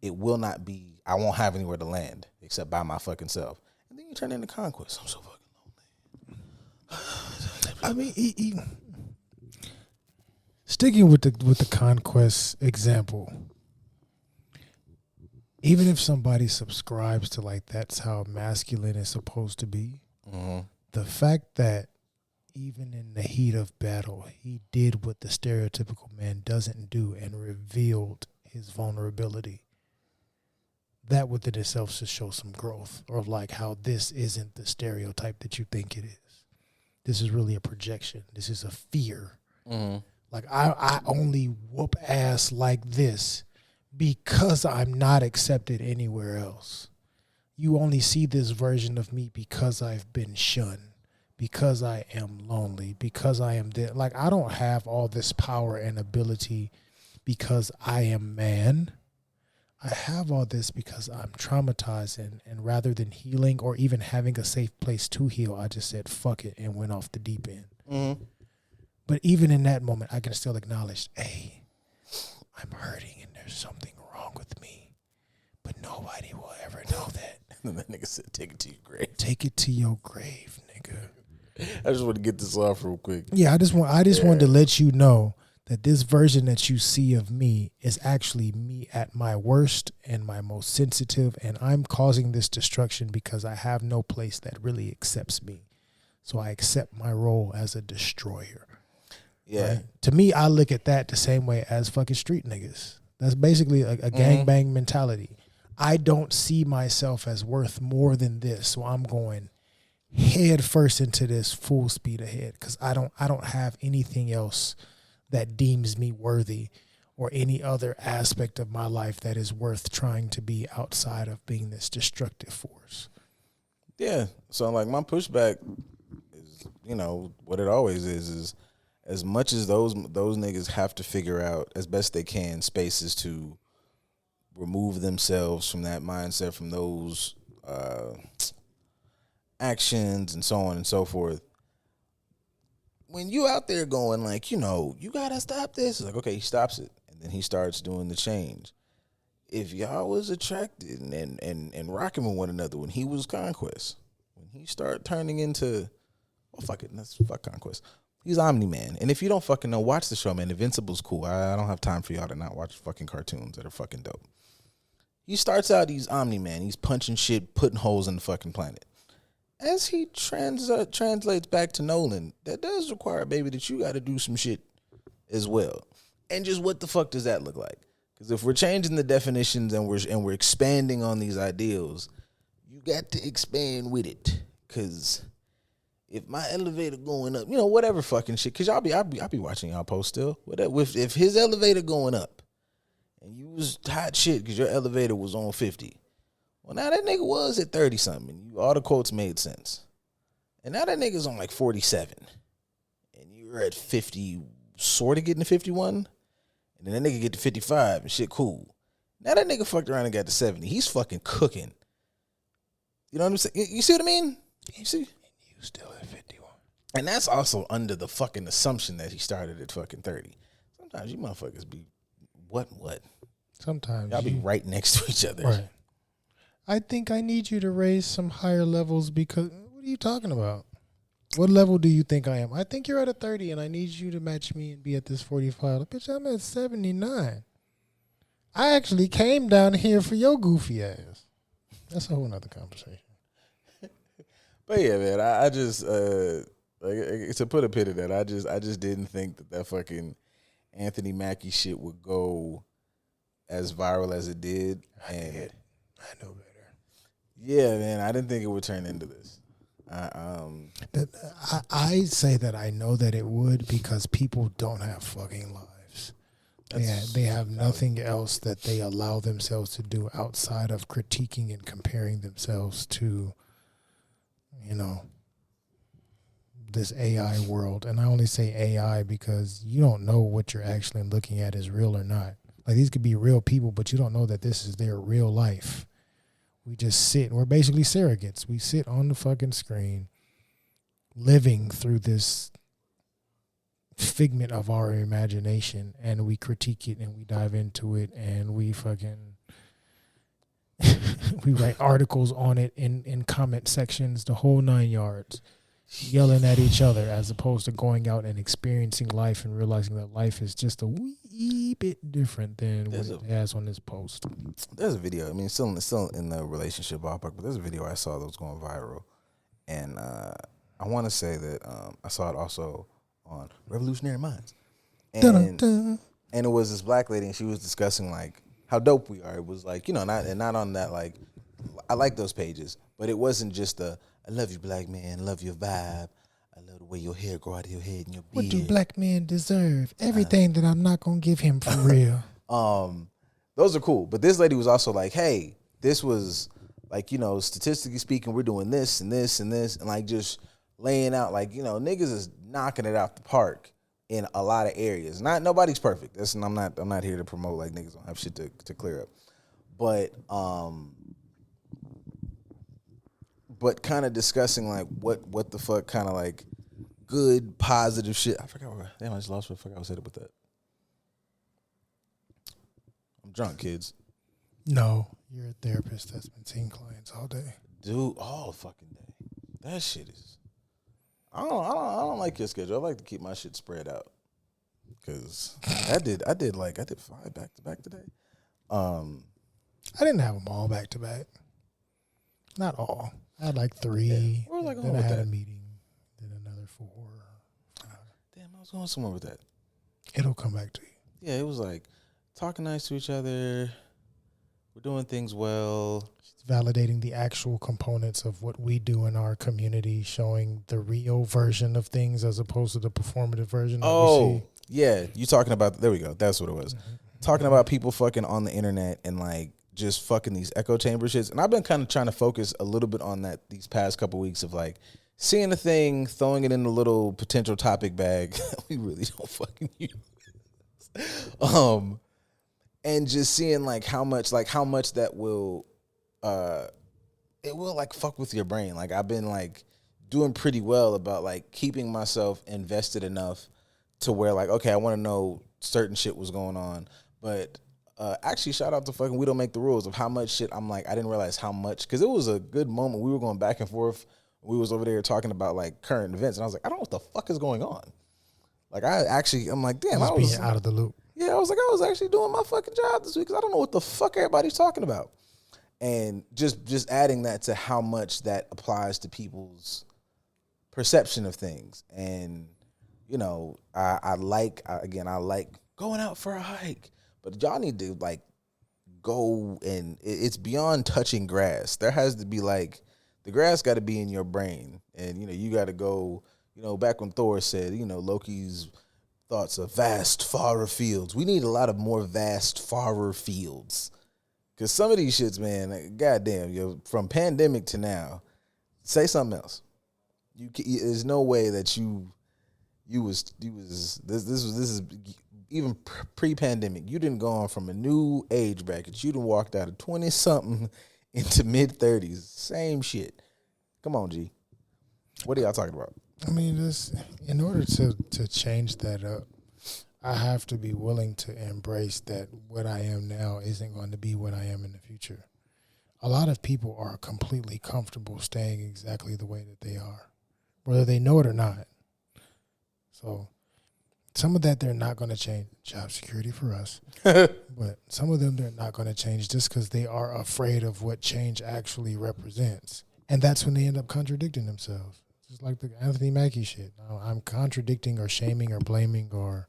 it will not be. I won't have anywhere to land except by my fucking self. And then you turn into conquest. I'm so fucking lonely. I mean, sticking with the conquest example, even if somebody subscribes to like that's how masculine is supposed to be, the fact that even in the heat of battle, he did what the stereotypical man doesn't do and revealed his vulnerability. That within itself should show some growth, or like how this isn't the stereotype that you think it is. This is really a projection. This is a fear. Like I only whoop ass like this because I'm not accepted anywhere else. You only see this version of me because I've been shunned, because I am lonely, because I am dead. Like I don't have all this power and ability because I am man. I have all this because I'm traumatized, and rather than healing or even having a safe place to heal, I just said, fuck it, and went off the deep end. But even in that moment, I can still acknowledge, hey, I'm hurting and there's something wrong with me. But nobody will ever know that. And that nigga said, take it to your grave. Take it to your grave, nigga. I just want to get this off real quick. Yeah, I just wanted to let you know that this version that you see of me is actually me at my worst and my most sensitive, and I'm causing this destruction because I have no place that really accepts me. So I accept my role as a destroyer. Yeah. Right? To me, I look at that the same way as fucking street niggas. That's basically a gangbang mentality. I don't see myself as worth more than this, so I'm going head first into this full speed ahead because I don't have anything else that deems me worthy or any other aspect of my life that is worth trying to be outside of being this destructive force. Yeah. So like my pushback is, what it always is as much as those niggas have to figure out as best they can spaces to remove themselves from that mindset, from those actions and so on and so forth. When you out there going like, you gotta stop this, it's like, okay, he stops it. And then he starts doing the change. If y'all was attracted and rocking with one another when he was Conquest, when he started turning into, fuck it, let's fuck Conquest. He's Omni-Man. And if you don't fucking know, watch the show, man. Invincible's cool. I don't have time for y'all to not watch fucking cartoons that are fucking dope. He starts out, he's Omni-Man. He's punching shit, putting holes in the fucking planet. As he translates back to Nolan, that does require, baby, that you got to do some shit as well. And just what the fuck does that look like? Because if we're changing the definitions and we're expanding on these ideals, you got to expand with it. Because if my elevator going up, whatever fucking shit. Because I'll be watching y'all post still. If his elevator going up, and you was hot shit because your elevator was on 50. Well, now that nigga was at 30-something. All the quotes made sense. And now that nigga's on like 47. And you're at 50, sort of getting to 51. And then that nigga get to 55 and shit cool. Now that nigga fucked around and got to 70. He's fucking cooking. You know what I'm saying? You see what I mean? You see? You still at 51. And that's also under the fucking assumption that he started at fucking 30. Sometimes you motherfuckers be what? Sometimes y'all be right next to each other. Right. I think I need you to raise some higher levels because what are you talking about? What level do you think I am? I think you're at a 30 and I need you to match me and be at this 45. Like, bitch, I'm at 79. I actually came down here for your goofy ass. That's a whole nother conversation. But yeah, man, I just to put a pin in that, I just didn't think that fucking Anthony Mackie shit would go as viral as it did. I know better. Yeah, man, I didn't think it would turn into this. I say that I know that it would because people don't have fucking lives. They have nothing else that they allow themselves to do outside of critiquing and comparing themselves to, this AI world. And I only say AI because you don't know what you're actually looking at is real or not. Like these could be real people, but you don't know that this is their real life. We just sit. We're basically surrogates. We sit on the fucking screen living through this figment of our imagination, and we critique it and we dive into it and we fucking we write articles on it in comment sections, the whole 9 yards, yelling at each other as opposed to going out and experiencing life and realizing that life is just a wee bit different than what it has on this post. There's a video. I mean, still in the relationship ballpark, but there's a video I saw that was going viral, and I want to say that I saw it also on Revolutionary Minds, and it was this black lady, and she was discussing like how dope we are. It was like, you know, not on that, like, I like those pages, but it wasn't just I love you, black man, love your vibe, I love the way your hair grow out of your head and your beard. What do black men deserve? Everything that I'm not gonna give him for real. Those are cool, but this lady was also like, hey, this was like, you know, statistically speaking, we're doing this and this and this, and like just laying out like, you know, niggas is knocking it out the park in a lot of areas. Nobody's perfect. I'm not here to promote like niggas don't have shit to clear up. But kind of discussing like what the fuck kind of like good positive shit. I forgot what I just lost what I forgot what I said it with that. I'm drunk, kids. No, you're a therapist that's been seeing clients all day. Dude, all fucking day. That shit is I don't like your schedule. I like to keep my shit spread out. Cause I did 5 back to back today. I didn't have them all back to back. Not all. I had like 3. Yeah. Where was I going then with I had that? a meeting. Then another 4. Damn, I was going somewhere with that. It'll come back to you. Yeah, it was like talking nice to each other. We're doing things well. It's validating the actual components of what we do in our community, showing the real version of things as opposed to the performative version that we see. Yeah. You talking about, there we go. That's what it was. Mm-hmm. Talking about people fucking on the internet and like just fucking these echo chamber shits. And I've been kind of trying to focus a little bit on that these past couple weeks of like seeing a thing, throwing it in a little potential topic bag. We really don't fucking use. And just seeing like how much that will it will like fuck with your brain. Like I've been like doing pretty well about like keeping myself invested enough to where like, okay, I want to know certain shit was going on. But actually shout out to fucking We Don't Make the Rules of how much shit I'm like, I didn't realize how much, because it was a good moment. We were going back and forth. We was over there talking about like current events, and I was like, I don't know what the fuck is going on. Like I'm like, damn, I was being out of the loop. Yeah, I was like, I was actually doing my fucking job this week because I don't know what the fuck everybody's talking about. And just adding that to how much that applies to people's perception of things. And, you know, I like going out for a hike. But y'all need to, like, go and it's beyond touching grass. There has to be, like, the grass got to be in your brain. And, you know, you got to go, you know, back when Thor said, you know, Loki's thoughts of vast, farer fields. We need a lot of more vast, farer fields. Because some of these shits, man, like, goddamn, yo, from pandemic to now, say something else. There's no way that this is even pre-pandemic. You didn't go on from a new age bracket. You done walked out of 20-something into mid-30s. Same shit. Come on, G. What are y'all talking about? I mean, in order to change that up, I have to be willing to embrace that what I am now isn't going to be what I am in the future. A lot of people are completely comfortable staying exactly the way that they are, whether they know it or not. So some of that they're not going to change. Job security for us. But some of them they're not going to change just because they are afraid of what change actually represents. And that's when they end up contradicting themselves. Just like the Anthony Mackie shit. I'm contradicting or shaming or blaming or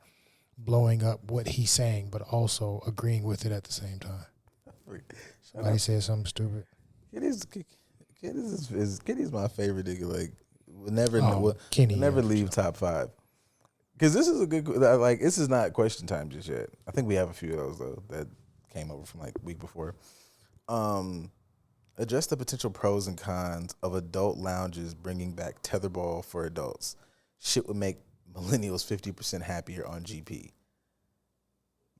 blowing up what he's saying, but also agreeing with it at the same time. Somebody said something stupid. Kitty's my favorite nigga. Like, will never leave top 5. Because this is a good, like, this is not question time just yet. I think we have a few of those, though, that came over from, like, the week before. Address the potential pros and cons of adult lounges bringing back tetherball for adults. Shit would make millennials 50% happier on GP.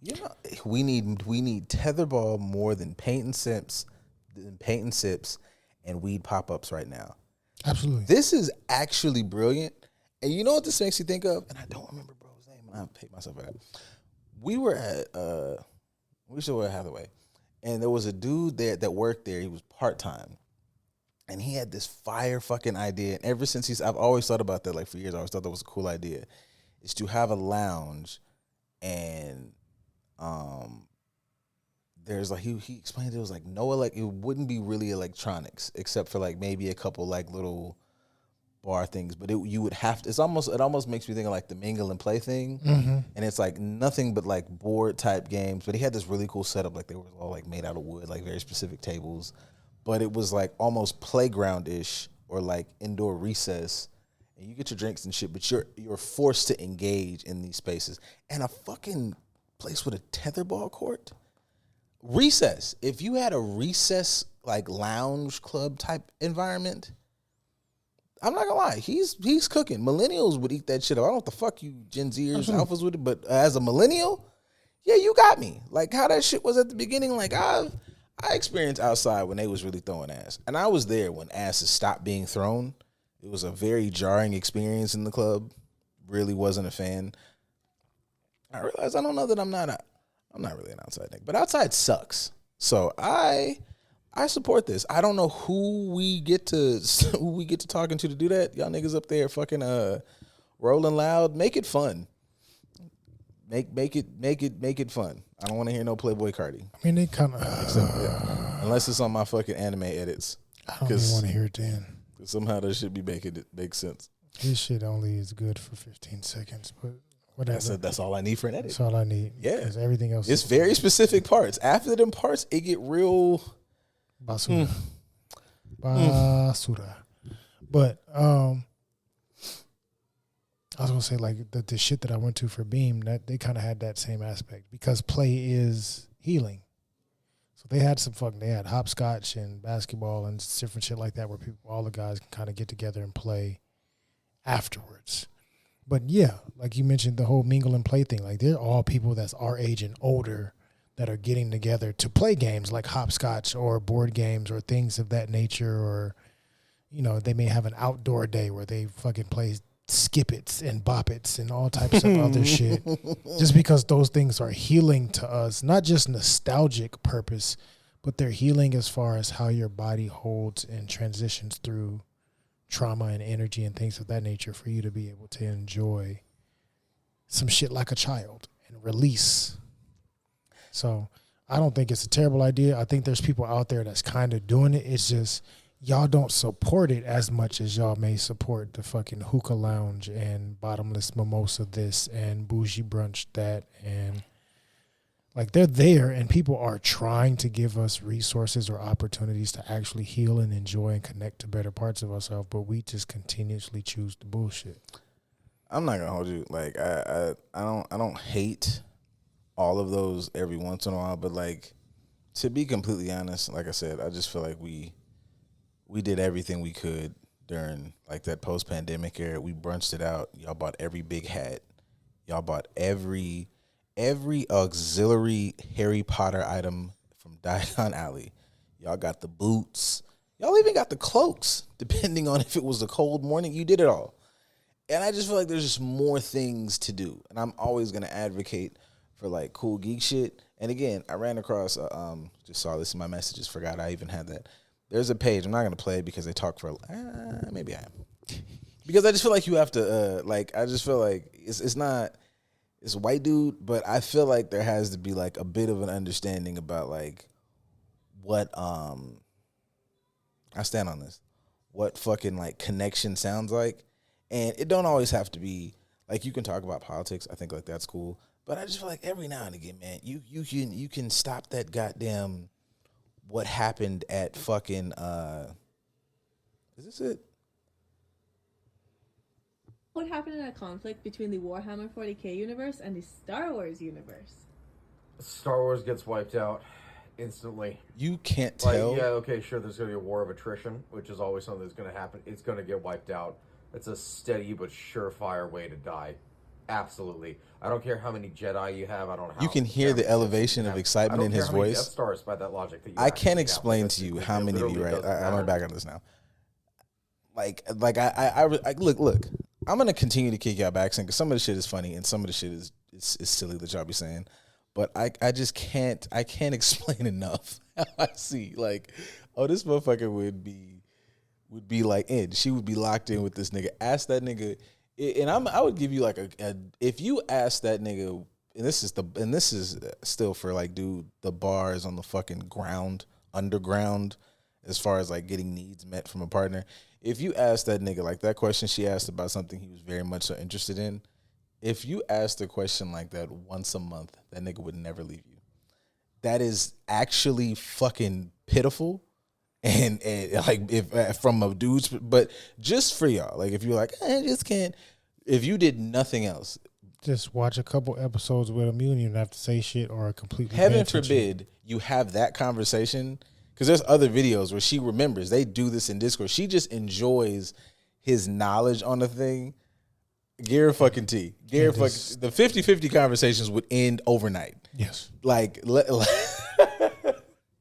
You know, we need tetherball more than paint and sips and weed pop-ups right now. Absolutely. This is actually brilliant. And you know what this makes you think of? And I don't remember bro's I paid myself for that. We were at Hathaway, and there was a dude there that worked there. He was part-time, and he had this fire fucking idea. And ever since I've always thought about that, like for years, I always thought that was a cool idea, is to have a lounge, and there's like he explained it was like it wouldn't be really electronics except for like maybe a couple like little bar things, but you would have to. It almost makes me think of like the mingle and play thing, and it's like nothing but like board type games. But he had this really cool setup, like they were all like made out of wood, like very specific tables, but it was like almost playground ish or like indoor recess, and you get your drinks and shit, but you're forced to engage in these spaces, and a fucking place with a tetherball court. Recess. If you had a recess like lounge club type environment, I'm not gonna lie, he's cooking. Millennials would eat that shit up. I don't know what the fuck you Gen Zers, alphas with it, but as a millennial, yeah, you got me. Like how that shit was at the beginning. Like I experienced outside when they was really throwing ass, and I was there when asses stopped being thrown. It was a very jarring experience in the club. Really wasn't a fan. I realized I don't know that I'm not really an outside nigga, but outside sucks. So I support this. I don't know who we get to talking to do that. Y'all niggas up there fucking rolling loud. Make it fun. Make it fun. I don't want to hear no Playboy Cardi. I mean, they kind of unless it's on my fucking anime edits. I don't even want to hear it then. Somehow that should be making it make sense. This shit only is good for 15 seconds, but whatever. That's all I need for an edit. That's all I need. Yeah, because everything else. It's very specific parts. After them parts, it get real basura. Basura. But I was gonna say like the shit that I went to for Beam, that they kind of had that same aspect because play is healing. So they had they had hopscotch and basketball and different shit like that where all the guys can kind of get together and play afterwards. But yeah, like you mentioned, the whole mingle and play thing, like they're all people that's our age and older that are getting together to play games like hopscotch or board games or things of that nature, or, you know, they may have an outdoor day where they fucking play skip-its and bop-its and all types of other shit, just because those things are healing to us, not just nostalgic purpose, but they're healing as far as how your body holds and transitions through trauma and energy and things of that nature for you to be able to enjoy some shit like a child and release. So I don't think it's a terrible idea. I think there's people out there that's kind of doing it. It's just y'all don't support it as much as y'all may support the fucking hookah lounge and bottomless mimosa this and bougie brunch that, and like they're there and people are trying to give us resources or opportunities to actually heal and enjoy and connect to better parts of ourselves, but we just continuously choose the bullshit. I'm not gonna hold you. Like I don't hate all of those every once in a while, but like to be completely honest, like I said, I just feel like we did everything we could during like that post-pandemic era. We brunched it out. Y'all bought every big hat. Y'all bought every auxiliary Harry Potter item from Diagon Alley. Y'all got the boots. Y'all even got the cloaks, depending on if it was a cold morning. You did it all. And I just feel like there's just more things to do. And I'm always going to advocate for like cool geek shit. And again, I ran across, just saw this in my messages, forgot I even had that. There's a page. I'm not going to play it because they talk for, maybe I am. Because I just feel like you have to, I just feel like it's not, it's a white dude, but I feel like there has to be like a bit of an understanding about like what, I stand on this, what fucking like connection sounds like. And it don't always have to be, like you can talk about politics. I think like that's cool. But I just feel like every now and again, man, you can stop that goddamn what happened at fucking is this it? What happened in a conflict between the Warhammer 40k universe and the Star Wars universe? Star Wars gets wiped out instantly. You can't tell. Like, yeah, okay, sure, there's going to be a war of attrition, which is always something that's going to happen. It's going to get wiped out. It's a steady but surefire way to die. Absolutely. I don't care how many Jedi you have. I don't know how. You can hear the elevation of excitement in his voice. Death Stars by that logic. That you I can't explain to you how many of you, right? I'm going to back on this now. Like I look. I'm gonna continue to kick y'all back because some of the shit is funny and some of the shit is silly that y'all be saying. But I just can't explain enough how I see like, oh, this motherfucker would be like in. She would be locked in with this nigga. Ask that nigga, and I would give you like a if you ask that nigga, and this is still for like, dude, the bars on the fucking underground, as far as like getting needs met from a partner. If you ask that nigga like that question she asked about something he was very much so interested in, if you asked a question like that once a month, that nigga would never leave you. That is actually fucking pitiful. And like if from a dude's, but just for y'all, like if you're like, I just can't, if you did nothing else, just watch a couple episodes with him. You don't even have to say shit or completely. Heaven forbid you have that conversation, because there's other videos where she remembers. They do this in Discord. She just enjoys his knowledge on the thing. Gary fucking T. Gary fucking the 50-50 conversations would end overnight. Yes. Like y'all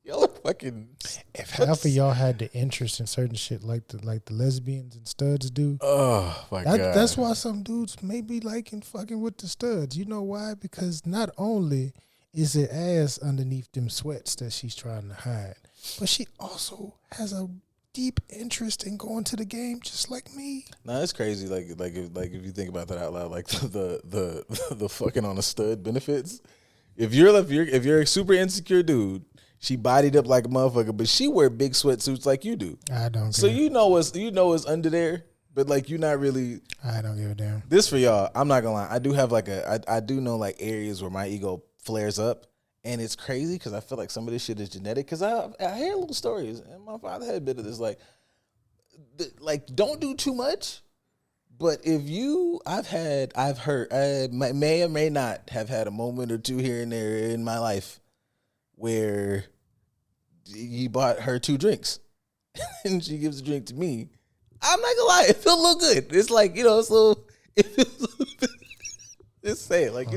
are fucking. If half of y'all had the interest in certain shit like the lesbians and studs do, oh my god, that's why some dudes may be liking fucking with the studs. You know why? Because not only is it ass underneath them sweats that she's trying to hide, but she also has a deep interest in going to the game, just like me. Nah, it's crazy. Like if you think about that out loud, like the fucking on a stud benefits. If you're a super insecure dude, she bodied up like a motherfucker, but she wear big sweatsuits like you do. I don't. So you know what's under there, but like you're not really. I don't give a damn. This for y'all. I'm not gonna lie. I do have like I do know like areas where my ego flares up. And it's crazy because I feel like some of this shit is genetic. Because I hear little stories, and my father had a bit of this, like don't do too much. But if I've heard, I may or may not have had a moment or two here and there in my life where he bought her 2 drinks, and she gives a drink to me. I'm not gonna lie, it feels a little good. It's like, it's a little. It feels a little bit. Just say it, like, I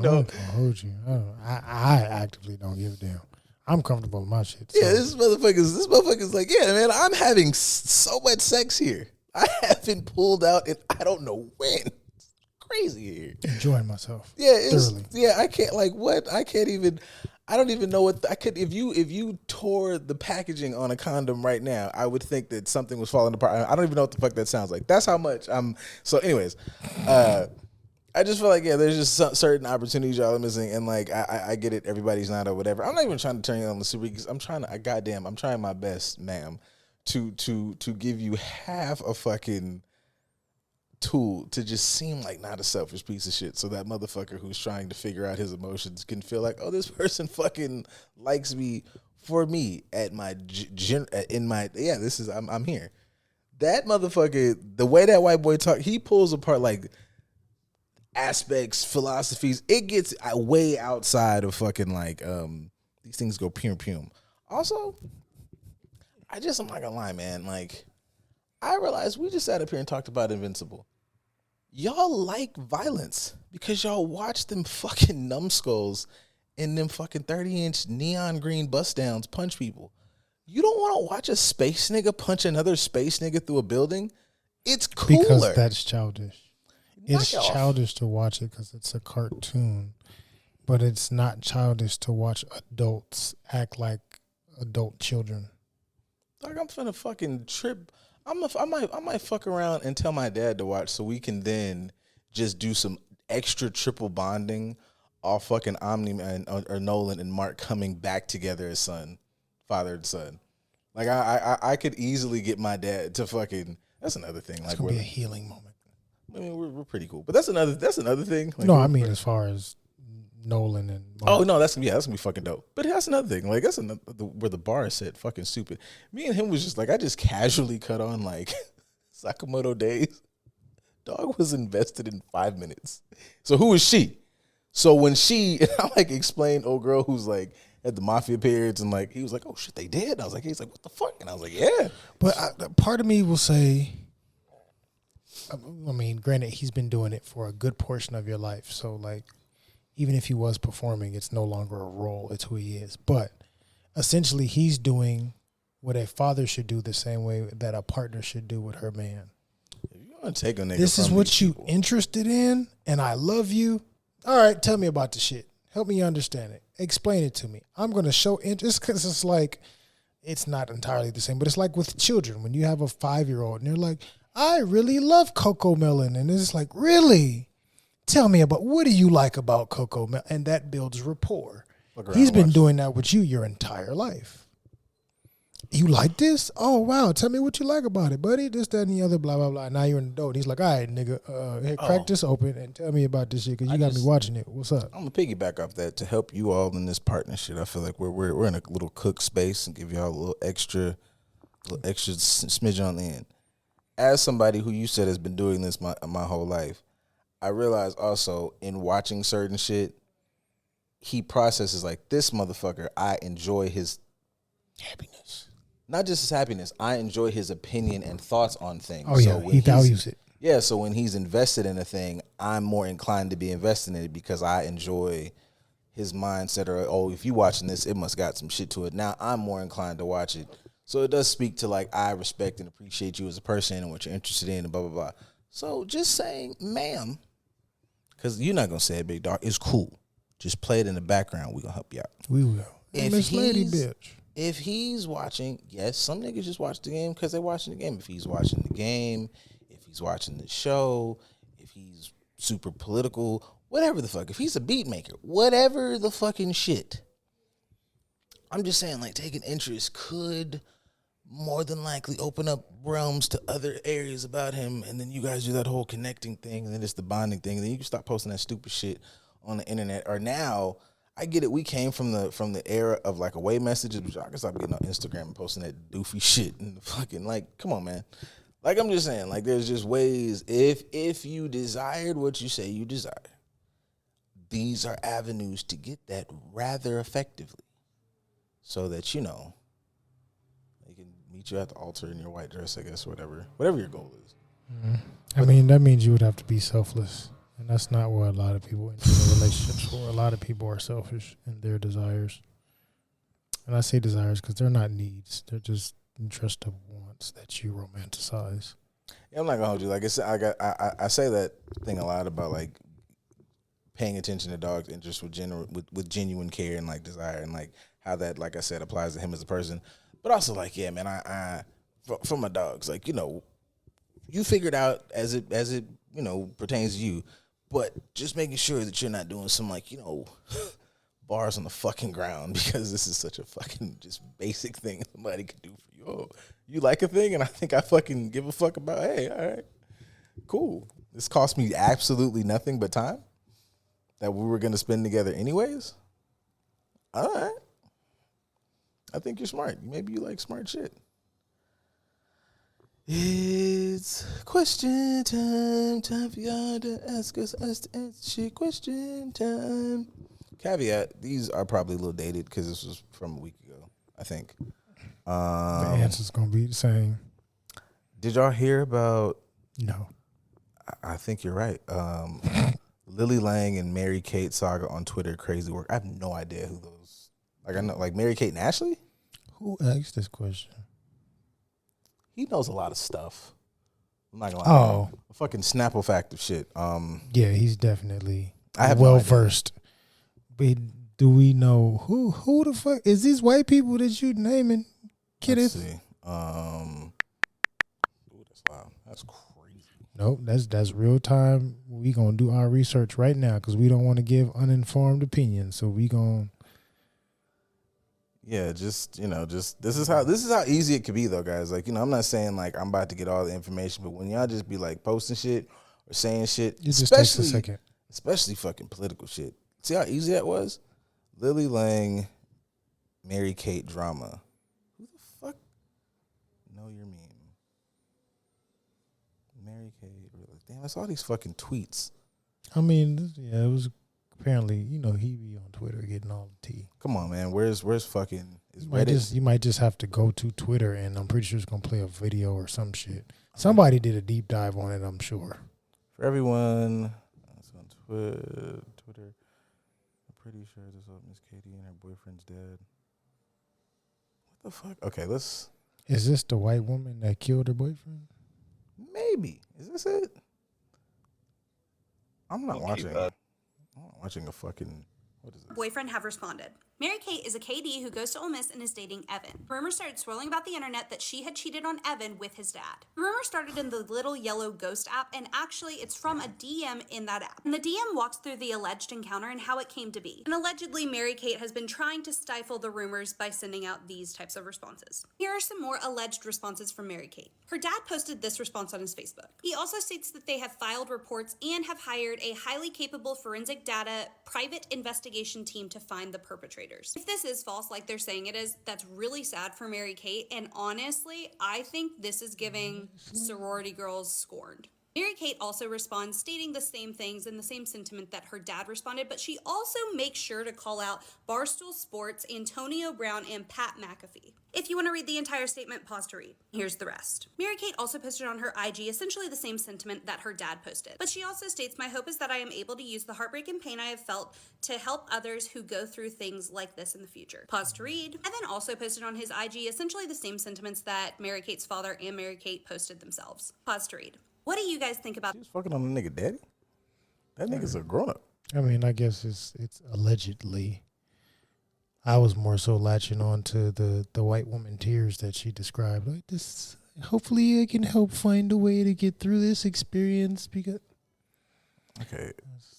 actively don't give a damn. I'm comfortable with my shit. So. Yeah, this motherfucker's like, yeah, man, I'm having so much sex here. I haven't pulled out and I don't know when. It's crazy here. Enjoying myself. Yeah, thoroughly. Yeah, I can't, like, what? I don't even know what I could. If you tore the packaging on a condom right now, I would think that something was falling apart. I don't even know what the fuck that sounds like. That's how much I'm. So, anyways, I just feel like, yeah, there's just certain opportunities y'all are missing, and like I get it, everybody's not or whatever. I'm not even trying to turn you on the super geeks. I'm trying my best, ma'am, to give you half a fucking tool to just seem like not a selfish piece of shit, so that motherfucker who's trying to figure out his emotions can feel like, oh, this person fucking likes me for me at my I'm here. That motherfucker, the way that white boy talk, he pulls apart like aspects, philosophies. It gets way outside of fucking like these things go pum. Also, I'm not gonna lie, man. Like, I realized we just sat up here and talked about Invincible. Y'all like violence because y'all watch them fucking numbskulls and them fucking 30-inch neon green bust downs punch people. You don't want to watch a space nigga punch another space nigga through a building? It's cooler. Because that's childish. It's Knock off. childish to watch it because it's a cartoon, but it's not childish to watch adults act like adult children. Like, I'm finna fucking trip. I might fuck around and tell my dad to watch so we can then just do some extra triple bonding off fucking Omni-Man or Nolan and Mark coming back together as father and son. Like, I could easily get my dad to fucking. That's another thing. It's like, gonna be a healing moment. I mean, we're pretty cool, but that's another thing. Like, No, I mean as far as Nolan and Mark. Oh no, that's gonna be fucking dope. But that's another thing. Like, that's another where the bar is set. Fucking stupid. Me and him was just like, I just casually cut on like Sakamoto Days. Dog was invested in 5 minutes. So who is she? So when I like explained old girl who's like at the mafia periods and like he was like, oh shit, they did. I was like, he's like, what the fuck? And I was like, yeah. But part of me will say, I mean, granted, he's been doing it for a good portion of your life. So, like, even if he was performing, it's no longer a role. It's who he is. But essentially, he's doing what a father should do the same way that a partner should do with her man. I'm gonna take a nigga. This is from what these you people. interested in, and I love you. All right, tell me about the shit. Help me understand it. Explain it to me. I'm gonna show interest because it's like it's not entirely the same, but it's like with children when you have a 5-year-old and they're like, I really love Coco Melon, and it's like, really? Tell me about what do you like about Coco Melon, and that builds rapport. He's been doing that with you your entire life. You like this? Oh, wow. Tell me what you like about it, buddy. This, that, and the other, blah, blah, blah. Now you're an adult. He's like, all right, nigga, hey, crack this open and tell me about this shit because you got me watching it. What's up? I'm going to piggyback off that to help you all in this partnership. I feel like we're in a little cook space and give y'all a little extra smidge on the end. As somebody who you said has been doing this my whole life, I realize also in watching certain shit, he processes like, this motherfucker, I enjoy his happiness. Not just his happiness, I enjoy his opinion and thoughts on things. Oh, yeah, he values it. Yeah, so when he's invested in a thing, I'm more inclined to be invested in it because I enjoy his mindset or, oh, if you watching this, it must got some shit to it. Now I'm more inclined to watch it. So it does speak to, like, I respect and appreciate you as a person and what you're interested in and blah, blah, blah. So just saying, ma'am, because you're not going to say it, big dog, it's cool. Just play it in the background. We're going to help you out. We will. Miss Lady Bitch. If he's watching, yes, some niggas just watch the game because they're watching the game. If he's watching the game, if he's watching the show, if he's super political, whatever the fuck. If he's a beat maker, whatever the fucking shit. I'm just saying, like, taking interest could more than likely open up realms to other areas about him, and then you guys do that whole connecting thing, and then it's the bonding thing, and then you can stop posting that stupid shit on the internet. Or now, I get it, we came from the era of like away messages, which I can stop getting on Instagram and posting that doofy shit and fucking, like, come on, man. Like, I'm just saying, like, there's just ways, if you desired what you say you desire, these are avenues to get that rather effectively. So that, you know, they can meet you at the altar in your white dress, I guess, whatever your goal is. Mm-hmm. I mean, that means you would have to be selfless. And that's not where a lot of people enter relationships for. A lot of people are selfish in their desires. And I say desires because they're not needs. They're just interested wants that you romanticize. Yeah, I'm not gonna hold you. Like I said, I say that thing a lot about like paying attention to dogs' interests with genuine care and like desire and like how that, like I said, applies to him as a person. But also like, yeah, man, I for my dogs, like, you know, you figured out as it you know pertains to you. But just making sure that you're not doing some, like, you know, bars on the fucking ground, because this is such a fucking just basic thing somebody could do for you. Oh, you like a thing and I think I fucking give a fuck about, hey, all right, cool. This cost me absolutely nothing but time that we were going to spend together anyways. All right. I think you're smart. Maybe you like smart shit. It's question time. Time for y'all to ask us to answer shit. Question time. Caveat, these are probably a little dated because this was from a week ago, I think. The answer's going to be the same. Did y'all hear about... No. I think you're right. Lily Lang and Mary Kate saga on Twitter, crazy work. I have no idea who those... Like, I know, like Mary Kate and Ashley? Who asked this question? He knows a lot of stuff. I'm not gonna lie. Oh. A fucking Snapple fact of shit. Yeah, he's definitely well versed. But do we know who the fuck is these white people that you naming? Let's see. Ooh, that's loud. That's crazy. Nope, that's real time. We gonna do our research right now because we don't want to give uninformed opinions. So we gonna. Yeah, just, you know, just this is how easy it could be though, guys. Like, you know, I'm not saying like I'm about to get all the information, but when y'all just be like posting shit or saying shit, it just takes a second. Especially fucking political shit. See how easy that was? Lily Lang, Mary Kate drama. Who the fuck? Know your meme. Mary Kate. Damn, I saw these fucking tweets. I mean, yeah, it was apparently, you know, he be on Twitter getting all the tea. Come on, man. Where's fucking you might just have to go to Twitter, and I'm pretty sure it's gonna play a video or some shit. Somebody did a deep dive on it, I'm sure. For everyone, that's on Twitter. I'm pretty sure this is Miss Katie and her boyfriend's dad. What the fuck? Okay, let's. Is this the white woman that killed her boyfriend? Maybe. Is this it? I'm not watching. I'm not watching a fucking. What is it? Boyfriend have responded. Mary-Kate is a KD who goes to Ole Miss and is dating Evan. Rumors started swirling about the internet that she had cheated on Evan with his dad. The rumor started in the little yellow ghost app, and actually it's from a DM in that app. And the DM walks through the alleged encounter and how it came to be. And allegedly, Mary-Kate has been trying to stifle the rumors by sending out these types of responses. Here are some more alleged responses from Mary-Kate. Her dad posted this response on his Facebook. He also states that they have filed reports and have hired a highly capable forensic data private investigation team to find the perpetrators. If this is false, like they're saying it is, that's really sad for Mary-Kate, and honestly, I think this is giving sorority girls scorned. Mary-Kate also responds stating the same things and the same sentiment that her dad responded, but she also makes sure to call out Barstool Sports, Antonio Brown, and Pat McAfee. If you want to read the entire statement, pause to read. Here's the rest. Mary-Kate also posted on her IG essentially the same sentiment that her dad posted. But she also states, "My hope is that I am able to use the heartbreak and pain I have felt to help others who go through things like this in the future." Pause to read. Evan also posted on his IG essentially the same sentiments that Mary-Kate's father and Mary-Kate posted themselves. Pause to read. What do you guys think about? She was fucking on the nigga daddy. That nigga's a grown up. I mean, I guess it's allegedly. I was more so latching on to the white woman tears that she described. Like this, hopefully I can help find a way to get through this experience because. Okay.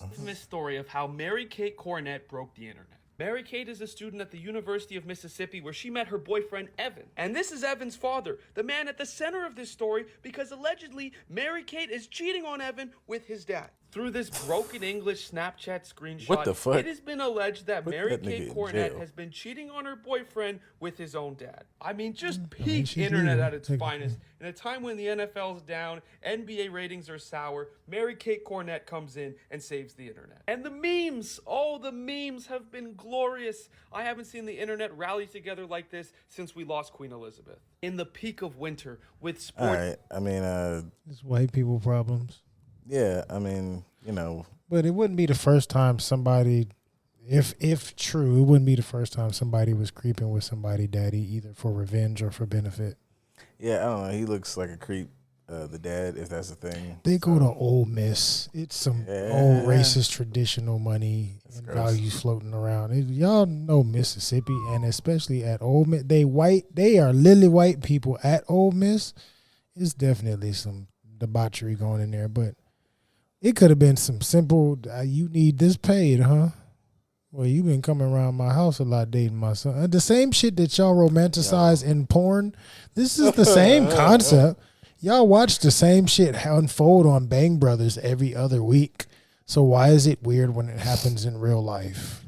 Infamous story of how Mary-Kate Cornett broke the internet. Mary-Kate is a student at the University of Mississippi where she met her boyfriend, Evan. And this is Evan's father, the man at the center of this story, because allegedly Mary-Kate is cheating on Evan with his dad. Through this broken English Snapchat screenshot, What the fuck? it has been alleged that Put that Mary-Kate nigga in Cornett jail. has been cheating on her boyfriend with his own dad. I mean, just I mean, peak she's internet legal. at its finest. In a time when the NFL's down, NBA ratings are sour, Mary-Kate Cornett comes in and saves the internet. And the memes, oh, the memes have been glorious. I haven't seen the internet rally together like this since we lost Queen Elizabeth. In the peak of winter, with sports. All right. I mean, It's white people problems. yeah. I mean, you know, But it wouldn't be the first time somebody, if true, it wouldn't be the first time somebody was creeping with somebody daddy either for revenge or for benefit. yeah. I don't know. He looks like a creep. The dad, if that's the thing. They go to Ole Miss. It's some Yeah. old racist traditional money and gross. values floating around. Y'all know Mississippi, and especially at Ole Miss, they are lily white people at Ole Miss. It's definitely some debauchery going in there, but it could have been some simple. You need this paid, huh? Well, you've been coming around my house a lot dating my son. The same shit that y'all romanticize in porn. This is the same concept. Y'all watch the same shit unfold on Bang Brothers every other week. So why is it weird when it happens in real life?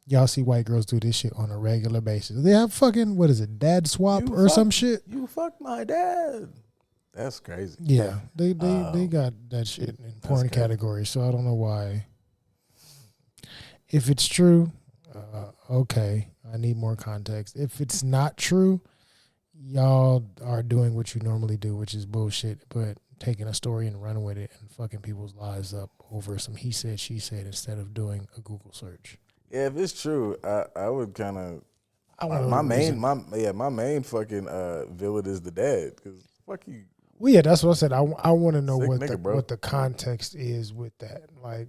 Y'all see white girls do this shit on a regular basis. They have fucking, what is it, dad swap You or fuck- some shit? You fucked my dad. That's crazy. Yeah, they got that shit in porn crazy. category, so I don't know why. If it's true, okay, I need more context. If it's not true, y'all are doing what you normally do, which is bullshit, but taking a story and running with it and fucking people's lives up over some he said, she said instead of doing a Google search. Yeah, if it's true, I would kind of. I wanna My know main, my main fucking villain is the dad. Because fuck you. Well, yeah, that's what I said. I want to know Sick what nigga, bro. what the context is with that. Like,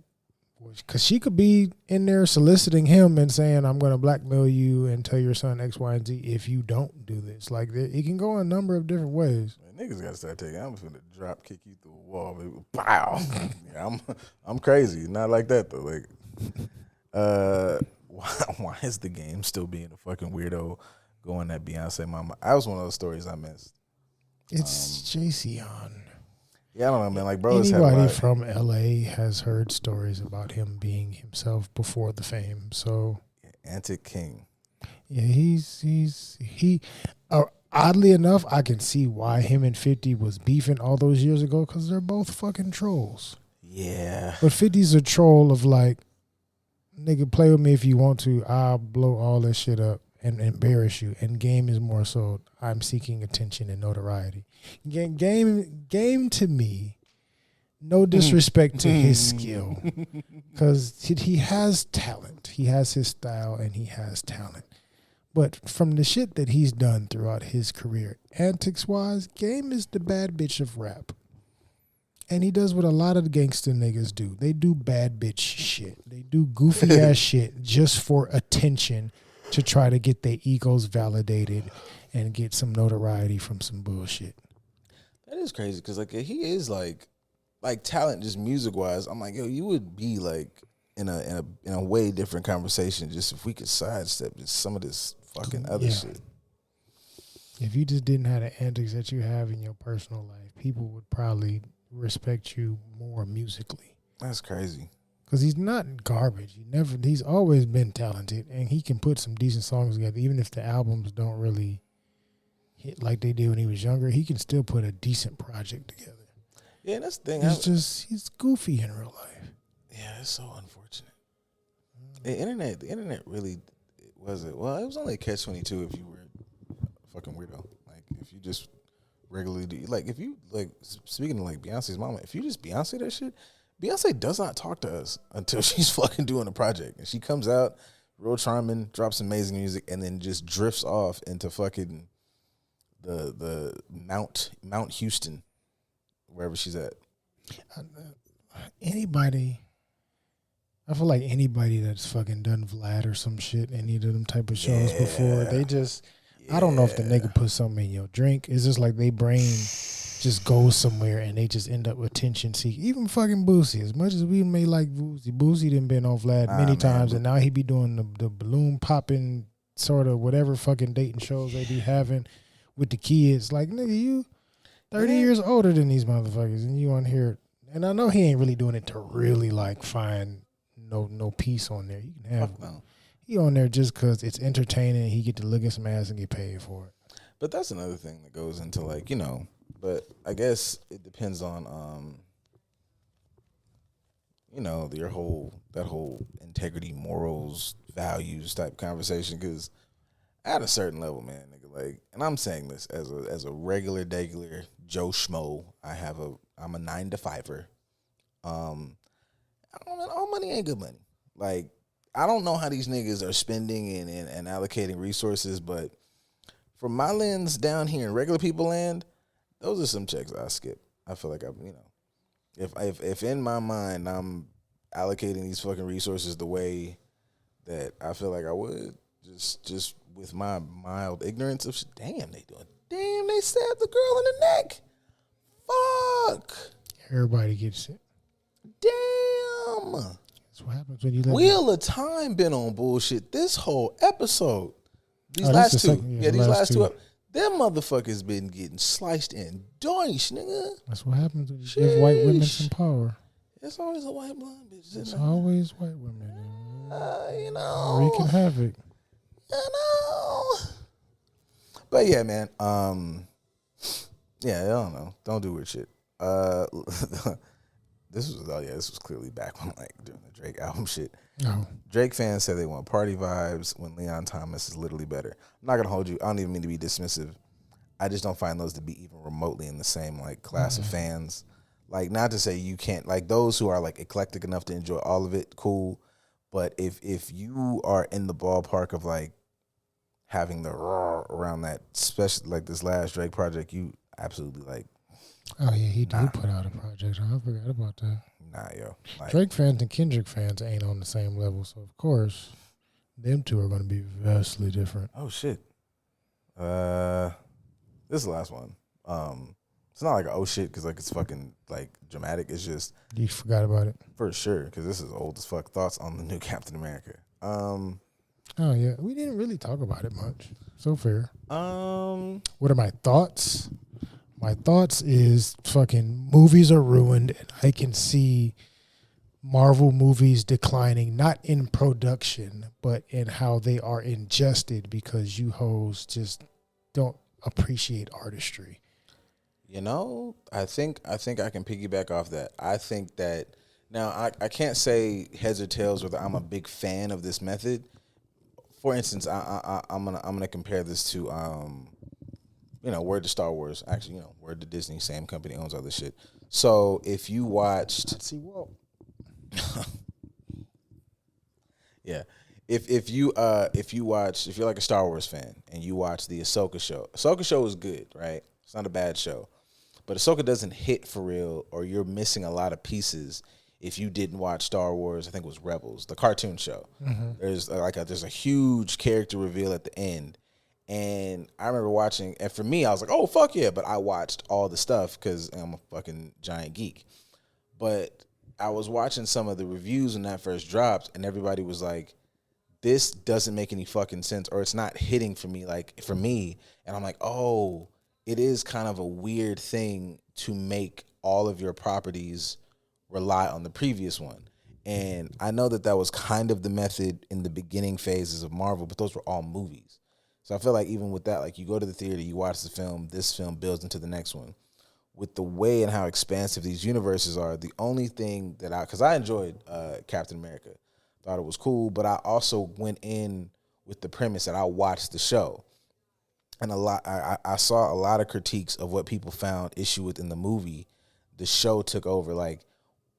because she could be in there soliciting him and saying, I'm going to blackmail you and tell your son X, Y, and Z if you don't do this. Like, it can go a number of different ways. Man, niggas gotta start taking. I'm just gonna drop kick you through a wall, baby. Pow. Yeah, I'm crazy. Not like that though. Like, why is the game still being a fucking weirdo going at Beyonce mama? That was one of those stories I missed. It's JCon. Yeah, I don't know, man. Like, brothers had a Anybody lot. from LA has heard stories about him being himself before the fame. So, Antic King. yeah, he. Oddly enough, I can see why him and 50 was beefing all those years ago because they're both fucking trolls. Yeah. But 50's a troll of like, nigga, play with me if you want to. I'll blow all this shit up and embarrass you. And Game is more so, I'm seeking attention and notoriety. Game to me, no disrespect to his skill, because he has talent. He has his style and he has talent. But from the shit that he's done throughout his career, antics-wise, Game is the bad bitch of rap. And he does what a lot of the gangster niggas do. They do bad bitch shit. They do goofy ass shit just for attention to try to get their egos validated and get some notoriety from some bullshit. That is crazy because like he is like talent just music wise. I'm like, yo, you would be like in a way different conversation just if we could sidestep just some of this fucking other shit. If you just didn't have the antics that you have in your personal life, people would probably respect you more musically. That's crazy. Because he's not garbage. He's always been talented, and he can put some decent songs together. Even if the albums don't really hit like they did when he was younger, he can still put a decent project together. Yeah, that's the thing. He's goofy in real life. Yeah, it's so unfortunate. The internet really was it. Well, it was only a catch-22 if you were a fucking weirdo. Like if you just regularly do, like if you like speaking of like Beyonce's mama, if you just Beyonce that shit, Beyonce does not talk to us until she's fucking doing a project, and she comes out real charming, drops amazing music, and then just drifts off into fucking the Mount Houston, wherever she's at. I feel like anybody that's fucking done Vlad or some shit, any of them type of shows before, they just. I don't know if the nigga put something in your drink. It's just like they brain just goes somewhere and they just end up with attention seeking. Even fucking Boosie, as much as we may like Boosie done been on Vlad many times, and now he be doing the balloon popping sort of whatever fucking dating shows they be having with the kids. Like, nigga, you 30 years older than these motherfuckers, and you on here. And I know he ain't really doing it to really like find no peace on there. You can have he on there just because it's entertaining. He get to look at some ass and get paid for it. But that's another thing that goes into like, you know, but I guess it depends on, you know, that whole integrity, morals, values type conversation. Because at a certain level, man, nigga, like, and I'm saying this as a regular Joe Schmo. I'm a 9-to-5er. All money ain't good money. Like, I don't know how these niggas are spending and allocating resources, but from my lens down here in regular people land, those are some checks I skip. I feel like if in my mind I'm allocating these fucking resources the way that I feel like I would, just with my mild ignorance of shit. Damn, they stabbed the girl in the neck. Fuck. Everybody gets it. Damn. That's what happens when you let Wheel of Time been on bullshit this whole episode. These last two. These last two. Them motherfuckers been getting sliced and doish, nigga. That's what happens when you give white women some power. It's always a white blonde bitch. It's always white women. You know. Wreaking havoc. You know. But yeah, man. Yeah, I don't know. Don't do weird shit. This was clearly back when like doing the Drake album shit. No. Drake fans said they want party vibes when Leon Thomas is literally better. I'm not gonna hold you. I don't even mean to be dismissive. I just don't find those to be even remotely in the same like class of fans. Like, not to say you can't, like, those who are like eclectic enough to enjoy all of it, cool. But if you are in the ballpark of like having the raw around that, especially like this last Drake project, you absolutely like. Oh yeah, he did put out a project. I forgot about that. Nah, yo. Like, Drake fans and Kendrick fans ain't on the same level, so of course, them two are going to be vastly different. Oh shit. This is the last one. It's not like a oh shit because like it's fucking like dramatic. It's just you forgot about it for sure because this is old as fuck. Thoughts on the new Captain America? Oh yeah, we didn't really talk about it much. So fair. What are my thoughts? My thoughts is fucking movies are ruined, and I can see Marvel movies declining, not in production, but in how they are ingested because you hoes just don't appreciate artistry. You know, I think I can piggyback off that. I think that now I can't say heads or tails whether I'm a big fan of this method. For instance, I'm gonna compare this to word to Star Wars. Actually, word to Disney. Same company owns other shit. So if you watched, yeah, if you're like a Star Wars fan and you watch the Ahsoka show is good, right? It's not a bad show. But Ahsoka doesn't hit for real, or you're missing a lot of pieces if you didn't watch Star Wars. I think it was Rebels, the cartoon show. There's there's a huge character reveal at the end, and I remember watching. And for me, I was like, "Oh fuck yeah!" But I watched all the stuff because I'm a fucking giant geek. But I was watching some of the reviews when that first dropped, and everybody was like, "This doesn't make any fucking sense," or "It's not hitting for me." Like for me, and I'm like, "Oh, it is kind of a weird thing to make all of your properties rely on the previous one." And I know that was kind of the method in the beginning phases of Marvel, but those were all movies. So I feel like even with that, like you go to the theater, you watch the film, this film builds into the next one. With the way and how expansive these universes are, the only thing that because I enjoyed Captain America, thought it was cool, but I also went in with the premise that I watched the show. And I saw a lot of critiques of what people found issue with in the movie. The show took over, like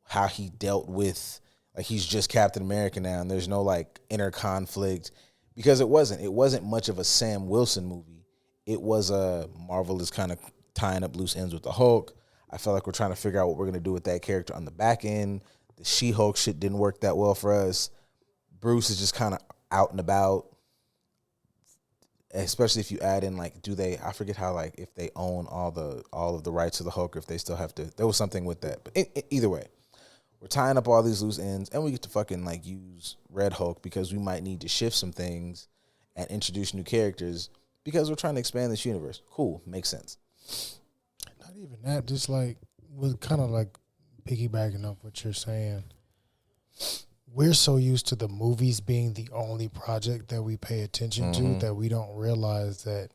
how he dealt with, like he's just Captain America now, and there's no like inner conflict, because it wasn't much of a Sam Wilson movie. It was a Marvel is kind of tying up loose ends with the Hulk. I felt like we're trying to figure out what we're gonna do with that character on the back end. The She-Hulk shit didn't work that well for us. Bruce is just kind of out and about. Especially if you add in like, I forget how, like if they own all of the rights to the Hulk, or if they still have to. There was something with that, but either way, we're tying up all these loose ends, and we get to fucking like use Red Hulk because we might need to shift some things and introduce new characters because we're trying to expand this universe. Cool, makes sense. Not even that, just like with kind of like piggybacking off what you're saying. We're so used to the movies being the only project that we pay attention to that we don't realize that,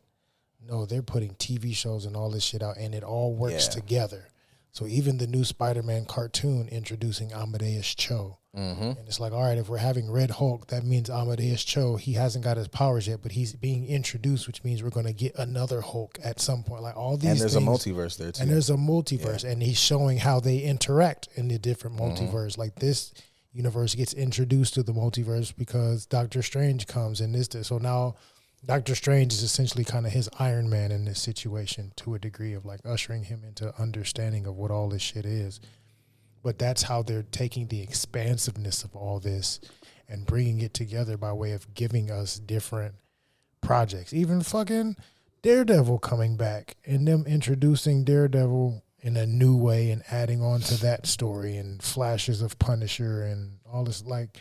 no, they're putting TV shows and all this shit out, and it all works together. So even the new Spider-Man cartoon introducing Amadeus Cho. And it's like, all right, if we're having Red Hulk, that means Amadeus Cho, he hasn't got his powers yet, but he's being introduced, which means we're going to get another Hulk at some point. Like all these And there's things, a multiverse there, too. And there's a multiverse, and he's showing how they interact in the different multiverse. Like this universe gets introduced to the multiverse because Doctor Strange comes in this. So now Doctor Strange is essentially kind of his Iron Man in this situation to a degree of like ushering him into understanding of what all this shit is. But that's how they're taking the expansiveness of all this and bringing it together by way of giving us different projects. Even fucking Daredevil coming back and them introducing Daredevil in a new way and adding on to that story and flashes of Punisher and all this. Like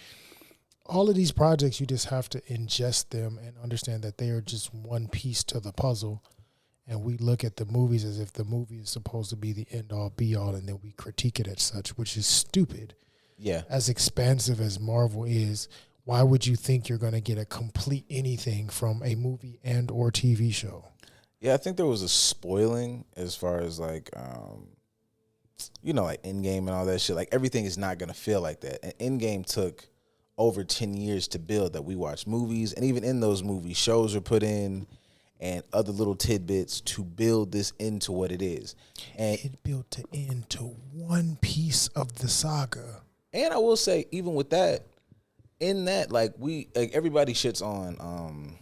all of these projects, you just have to ingest them and understand that they are just one piece to the puzzle. And we look at the movies as if the movie is supposed to be the end all be all, and then we critique it as such, which is stupid. Yeah. As expansive as Marvel is, why would you think you're going to get a complete anything from a movie and or TV show? Yeah, I think there was a spoiling as far as like, like Endgame and all that shit. Like everything is not going to feel like that. And Endgame took over 10 years to build. That we watched movies, and even in those movies, shows are put in and other little tidbits to build this into what it is. And it built it into one piece of the saga. And I will say, even with that, in that, like everybody shits on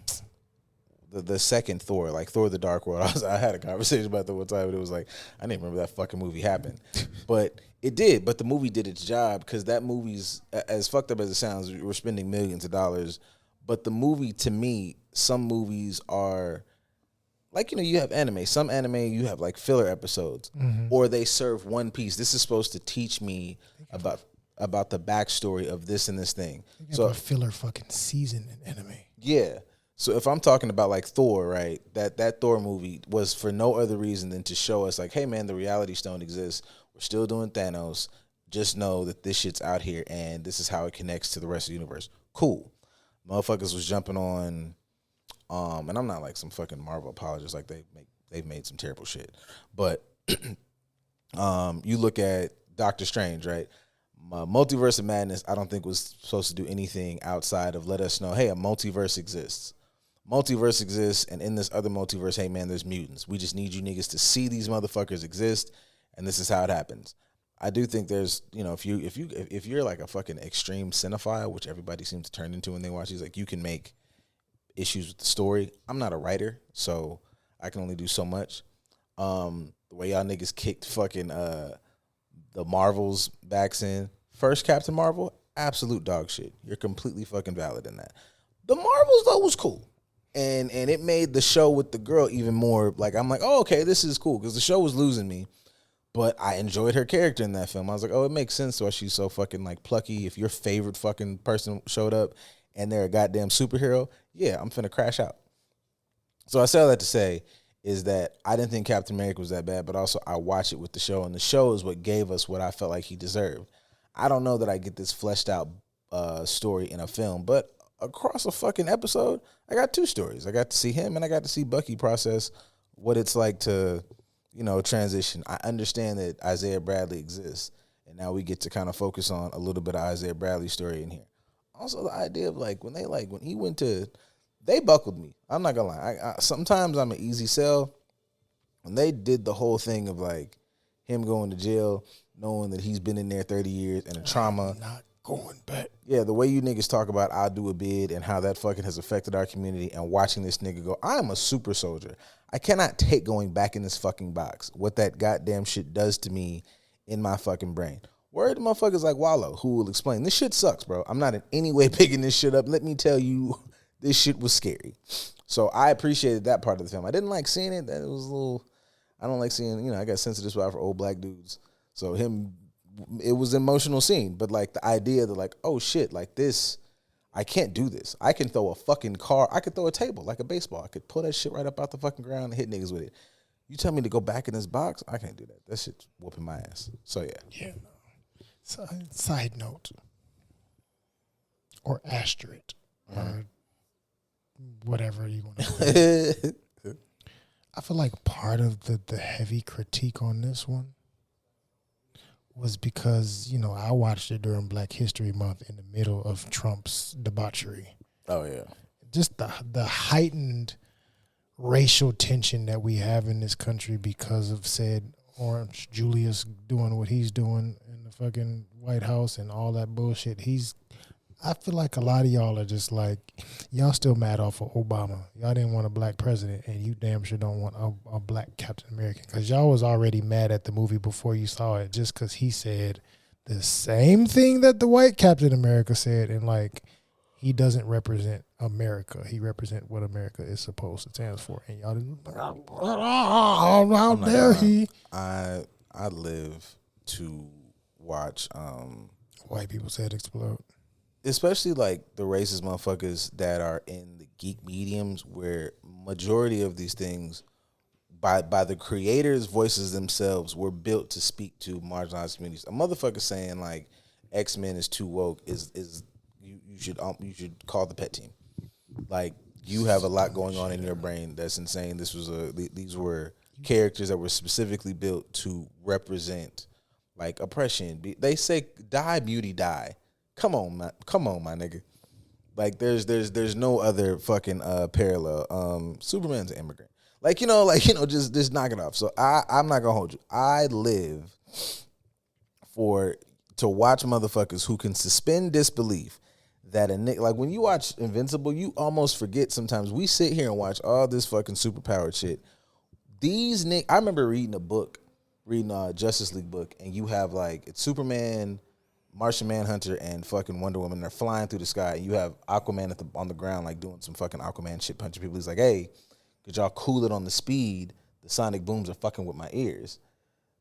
the second Thor, like Thor: The Dark World. I had a conversation about that one time, and it was like, I didn't remember that fucking movie happened. But it did. But the movie did its job, because that movie's, as fucked up as it sounds, we're spending millions of dollars. But the movie, to me, some movies are, like, you have anime. Some anime, you have, like, filler episodes. Or they serve one piece. This is supposed to teach me about the backstory of this and this thing. So a filler fucking season in anime. Yeah. So if I'm talking about like Thor, right, that Thor movie was for no other reason than to show us like, hey man, the reality stone exists. We're still doing Thanos. Just know that this shit's out here and this is how it connects to the rest of the universe. Cool. Motherfuckers was jumping on, and I'm not like some fucking Marvel apologist, like they've made some terrible shit. But you look at Doctor Strange, right? Multiverse of Madness, I don't think was supposed to do anything outside of let us know, hey, a multiverse exists. Multiverse exists, and in this other multiverse, hey man, there's mutants. We just need you niggas to see these motherfuckers exist, and this is how it happens. I do think there's, if you're like a fucking extreme cinephile, which everybody seems to turn into when they watch these, like you can make issues with the story. I'm not a writer, so I can only do so much. The way y'all niggas kicked fucking the Marvels backs in. First Captain Marvel, absolute dog shit. You're completely fucking valid in that. The Marvels though was cool. And it made the show with the girl even more like, I'm like, oh, okay, this is cool. Because the show was losing me. But I enjoyed her character in that film. I was like, oh, it makes sense why she's so fucking like plucky. If your favorite fucking person showed up and they're a goddamn superhero, yeah, I'm finna crash out. So I say all that to say is that I didn't think Captain America was that bad, but also I watched it with the show, and the show is what gave us what I felt like he deserved. I don't know that I get this fleshed out story in a film, but across a fucking episode, I got 2 stories. I got to see him, and I got to see Bucky process what it's like to, transition. I understand that Isaiah Bradley exists, and now we get to kind of focus on a little bit of Isaiah Bradley's story in here. Also, the idea of when he went to, they buckled me. I'm not gonna lie. I sometimes I'm an easy sell. When they did the whole thing of like him going to jail, knowing that he's been in there 30 years and a trauma. Not going back. Yeah, the way you niggas talk about I'll do a bid and how that fucking has affected our community, and watching this nigga go, I am a super soldier. I cannot take going back in this fucking box. What that goddamn shit does to me in my fucking brain. Word to motherfuckers like Wallow, who will explain, this shit sucks, bro. I'm not in any way picking this shit up. Let me tell you, this shit was scary. So I appreciated that part of the film. I didn't like seeing it. That it was a little, I don't like seeing, I got sensitive spot for old black dudes. So it was an emotional scene. But like the idea that like, oh shit, like this, I can't do this. I can throw a fucking car. I could throw a table like a baseball. I could pull that shit right up out the fucking ground and hit niggas with it. You tell me to go back in this box, I can't do that. That shit's whooping my ass. So yeah. Yeah. So, side note. Or asterisk. Or whatever you want to call it. I feel like part of the heavy critique on this one was because, I watched it during Black History Month in the middle of Trump's debauchery. Oh, yeah. Just the heightened racial tension that we have in this country because of said Orange Julius doing what he's doing in the fucking White House and all that bullshit. I feel like a lot of y'all are just like, y'all still mad off of Obama. Y'all didn't want a black president, and you damn sure don't want a black Captain America. Because y'all was already mad at the movie before you saw it just because he said the same thing that the white Captain America said. And like, he doesn't represent America. He represent what America is supposed to stand for. And y'all didn't, how dare he? I live to watch White people said explode. Especially like the racist motherfuckers that are in the geek mediums, where majority of these things by the creators' voices themselves were built to speak to marginalized communities. A motherfucker saying like X-Men is too woke is you should call the pet team. Like, you have a lot going on in your brain that's insane. These were characters that were specifically built to represent like oppression. They say die beauty die. Come on, my nigga. Like there's no other fucking parallel. Superman's an immigrant. Just knock it off. So I'm not gonna hold you. I live to watch motherfuckers who can suspend disbelief that a nigga, like when you watch Invincible, you almost forget sometimes. We sit here and watch all this fucking superpowered shit. These I remember reading a Justice League book, and you have like it's Superman, Martian Manhunter, and fucking Wonder Woman. They're flying through the sky, and you have Aquaman on the ground, like doing some fucking Aquaman shit, punching people. He's like, hey, could y'all cool it on the speed? The sonic booms are fucking with my ears.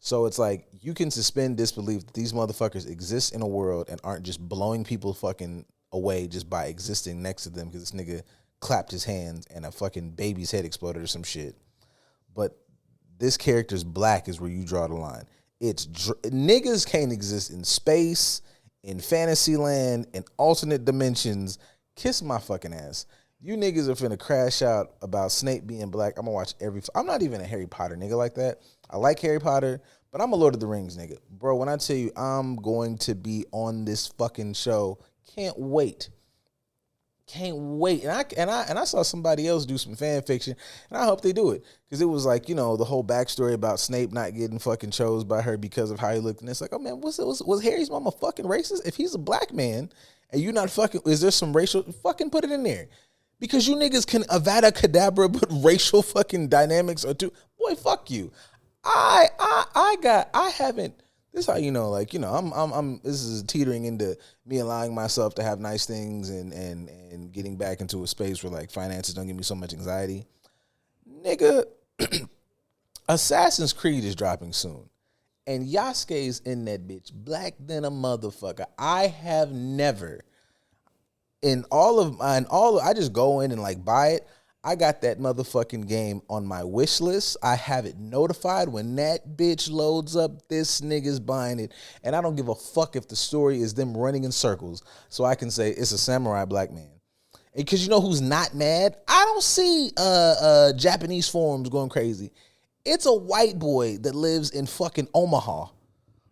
So it's like, you can suspend disbelief that these motherfuckers exist in a world and aren't just blowing people fucking away just by existing next to them because this nigga clapped his hands and a fucking baby's head exploded or some shit. But this character's black is where you draw the line. Niggas can't exist in space, in fantasy land, in alternate dimensions. Kiss my fucking ass. You niggas are finna crash out about Snape being black. I'm gonna watch I'm not even a Harry Potter nigga like that. I like Harry Potter, but I'm a Lord of the Rings nigga. Bro, when I tell you I'm going to be on this fucking show, can't wait. Can't wait. And I saw somebody else do some fan fiction, and I hope they do it. Because it was like, the whole backstory about Snape not getting fucking chose by her because of how he looked. And it's like, oh man, was Harry's mama fucking racist? If he's a black man and you not fucking, is there some racial, fucking put it in there. Because you niggas can Avada Kedavra, but racial fucking dynamics are too. Boy, fuck you. I haven't. This is how you know, like, you know, I'm. This is teetering into me allowing myself to have nice things and getting back into a space where like finances don't give me so much anxiety. Nigga, Assassin's Creed is dropping soon, and Yasuke's in that bitch, black than a motherfucker. I have never. I just go in and like buy it. I got that motherfucking game on my wish list. I have it notified when that bitch loads up. This nigga's buying it, and I don't give a fuck if the story is them running in circles. So I can say it's a samurai black man. And because you know who's not mad? I don't see Japanese forums going crazy. It's a white boy that lives in fucking Omaha,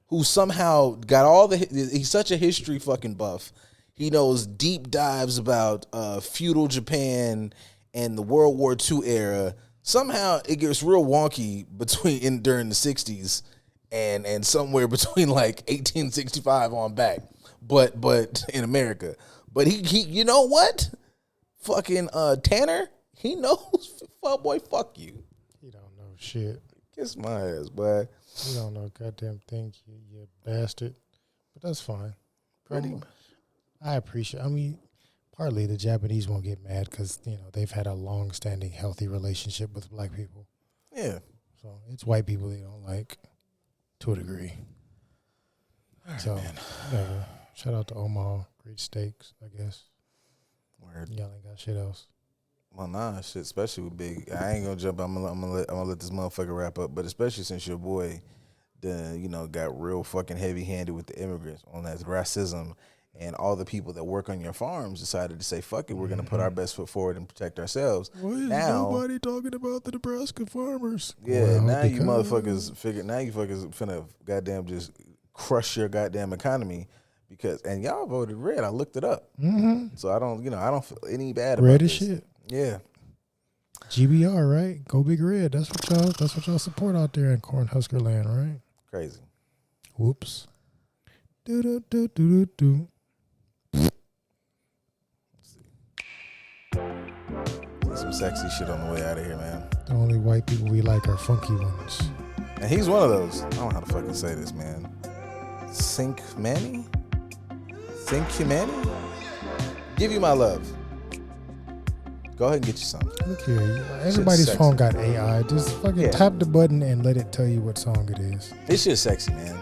who somehow got all the. He's such a history fucking buff. He knows deep dives about feudal Japan and the World War II era. Somehow it gets real wonky during the 60s and somewhere between like 1865 on back. But in America. But he you know what? Fucking Tanner, he knows. Fuck boy, fuck you. He don't know shit. Kiss my ass, boy. You don't know a goddamn thing, you bastard. But that's fine. I appreciate. I mean, partly the Japanese won't get mad because you know they've had a long-standing, healthy relationship with black people. Yeah. So it's white people they don't like, to a degree. Right, so, man. whatever. Shout out to Omaha, great steaks, I guess. Word. Y'all ain't got shit else. Well, nah, shit. Especially with Big. I ain't gonna jump. I'm gonna let this motherfucker wrap up. But especially since your boy, got real fucking heavy-handed with the immigrants on that racism. And all the people that work on your farms decided to say, fuck it, we're going to put our best foot forward and protect ourselves. Why is nobody talking about the Nebraska farmers? Yeah, well, now you motherfuckers finna goddamn just crush your goddamn economy and y'all voted red. I looked it up. Mm-hmm. So I don't feel any bad about red this. as shit. Yeah. GBR, right? Go Big Red. That's what y'all support out there in Cornhusker land, right? Crazy. Whoops. Do. Some sexy shit on the way out of here, man. The only white people we like are funky ones. And he's one of those. I don't know how to fucking say this, man. Think Manny? Give you my love. Go ahead and get you some. Look here. Everybody's phone got AI. Just fucking tap the button and let it tell you what song it is. This shit's sexy, man.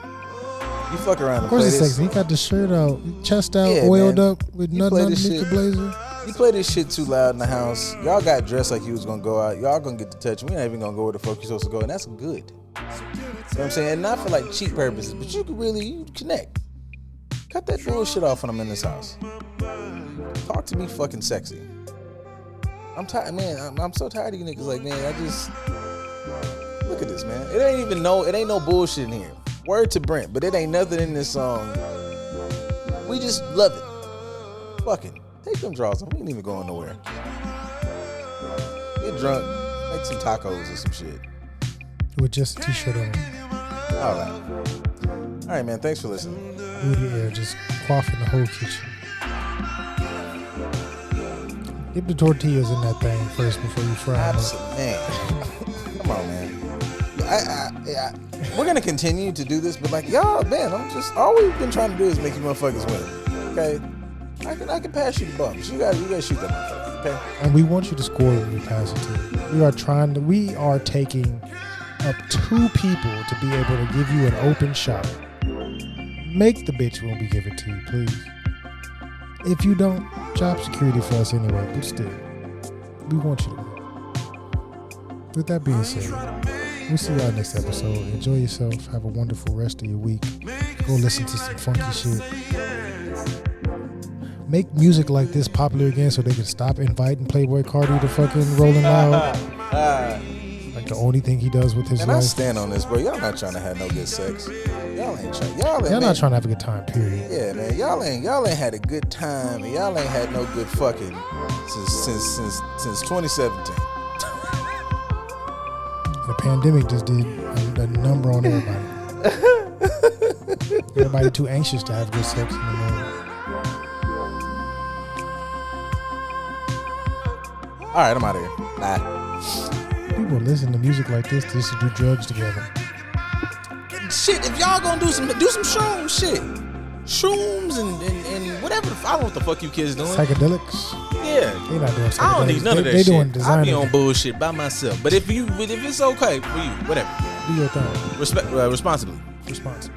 You fuck around and of course play it's this. sexy. He got the shirt out, chest out, oiled man. up with nothing underneath the blazer. You play this shit too loud in the house. Y'all got dressed like you was gonna go out. Y'all gonna get to touch. We not even gonna go where the fuck you supposed to go, and that's good. You know what I'm saying? And not for like cheap purposes, but you can really connect. Cut that bullshit off when I'm in this house. Talk to me fucking sexy. I'm tired, man. I'm so tired of you niggas. Like, man, I just look at this, man. It ain't no bullshit in here. Word to Brent, but it ain't nothing in this song. We just love it. Fucking take them draws off. We ain't even going nowhere. Get drunk, make some tacos or some shit. With just a t-shirt on. All right, man. Thanks for listening. Booty air just quaffing the whole kitchen. Dip the tortillas in that thing first before you fry them up. Man. Come on, man. We're gonna continue to do this, but like y'all, man, all we've been trying to do is make you motherfuckers win. Okay, I can pass you the bumps. You gotta shoot that motherfucker. Okay. And we want you to score when we pass it to you. We are taking up 2 people to be able to give you an open shot. Make the bitch when we give it to you, please. If you don't, job security for us anyway, but still, we want you to win. With that being said, we'll see y'all next episode. Enjoy yourself. Have a wonderful rest of your week. Go listen to some funky shit. Make music like this popular again so they can stop inviting Playboy Cardi to fucking Rolling Loud. Like the only thing he does with his life. I stand on this, bro. Y'all not trying to have no good sex. Y'all not trying to have a good time, period. Yeah, man. Y'all ain't had a good time, and y'all ain't had no good fucking since 2017. The pandemic just did a number on everybody. Everybody too anxious to have good sex in the moment. All right, I'm out of here. Bye. People listen to music like this just to do drugs together. Shit, if y'all gonna do some shrooms shit. Shrooms and whatever. I don't know what the fuck you kids doing. Psychedelics. Yeah. They not doing psychedelics. I don't need none of that they shit. Doing I designer. be on bullshit by myself. But if it's okay for you, whatever. Do your thing. Responsibly. Responsible.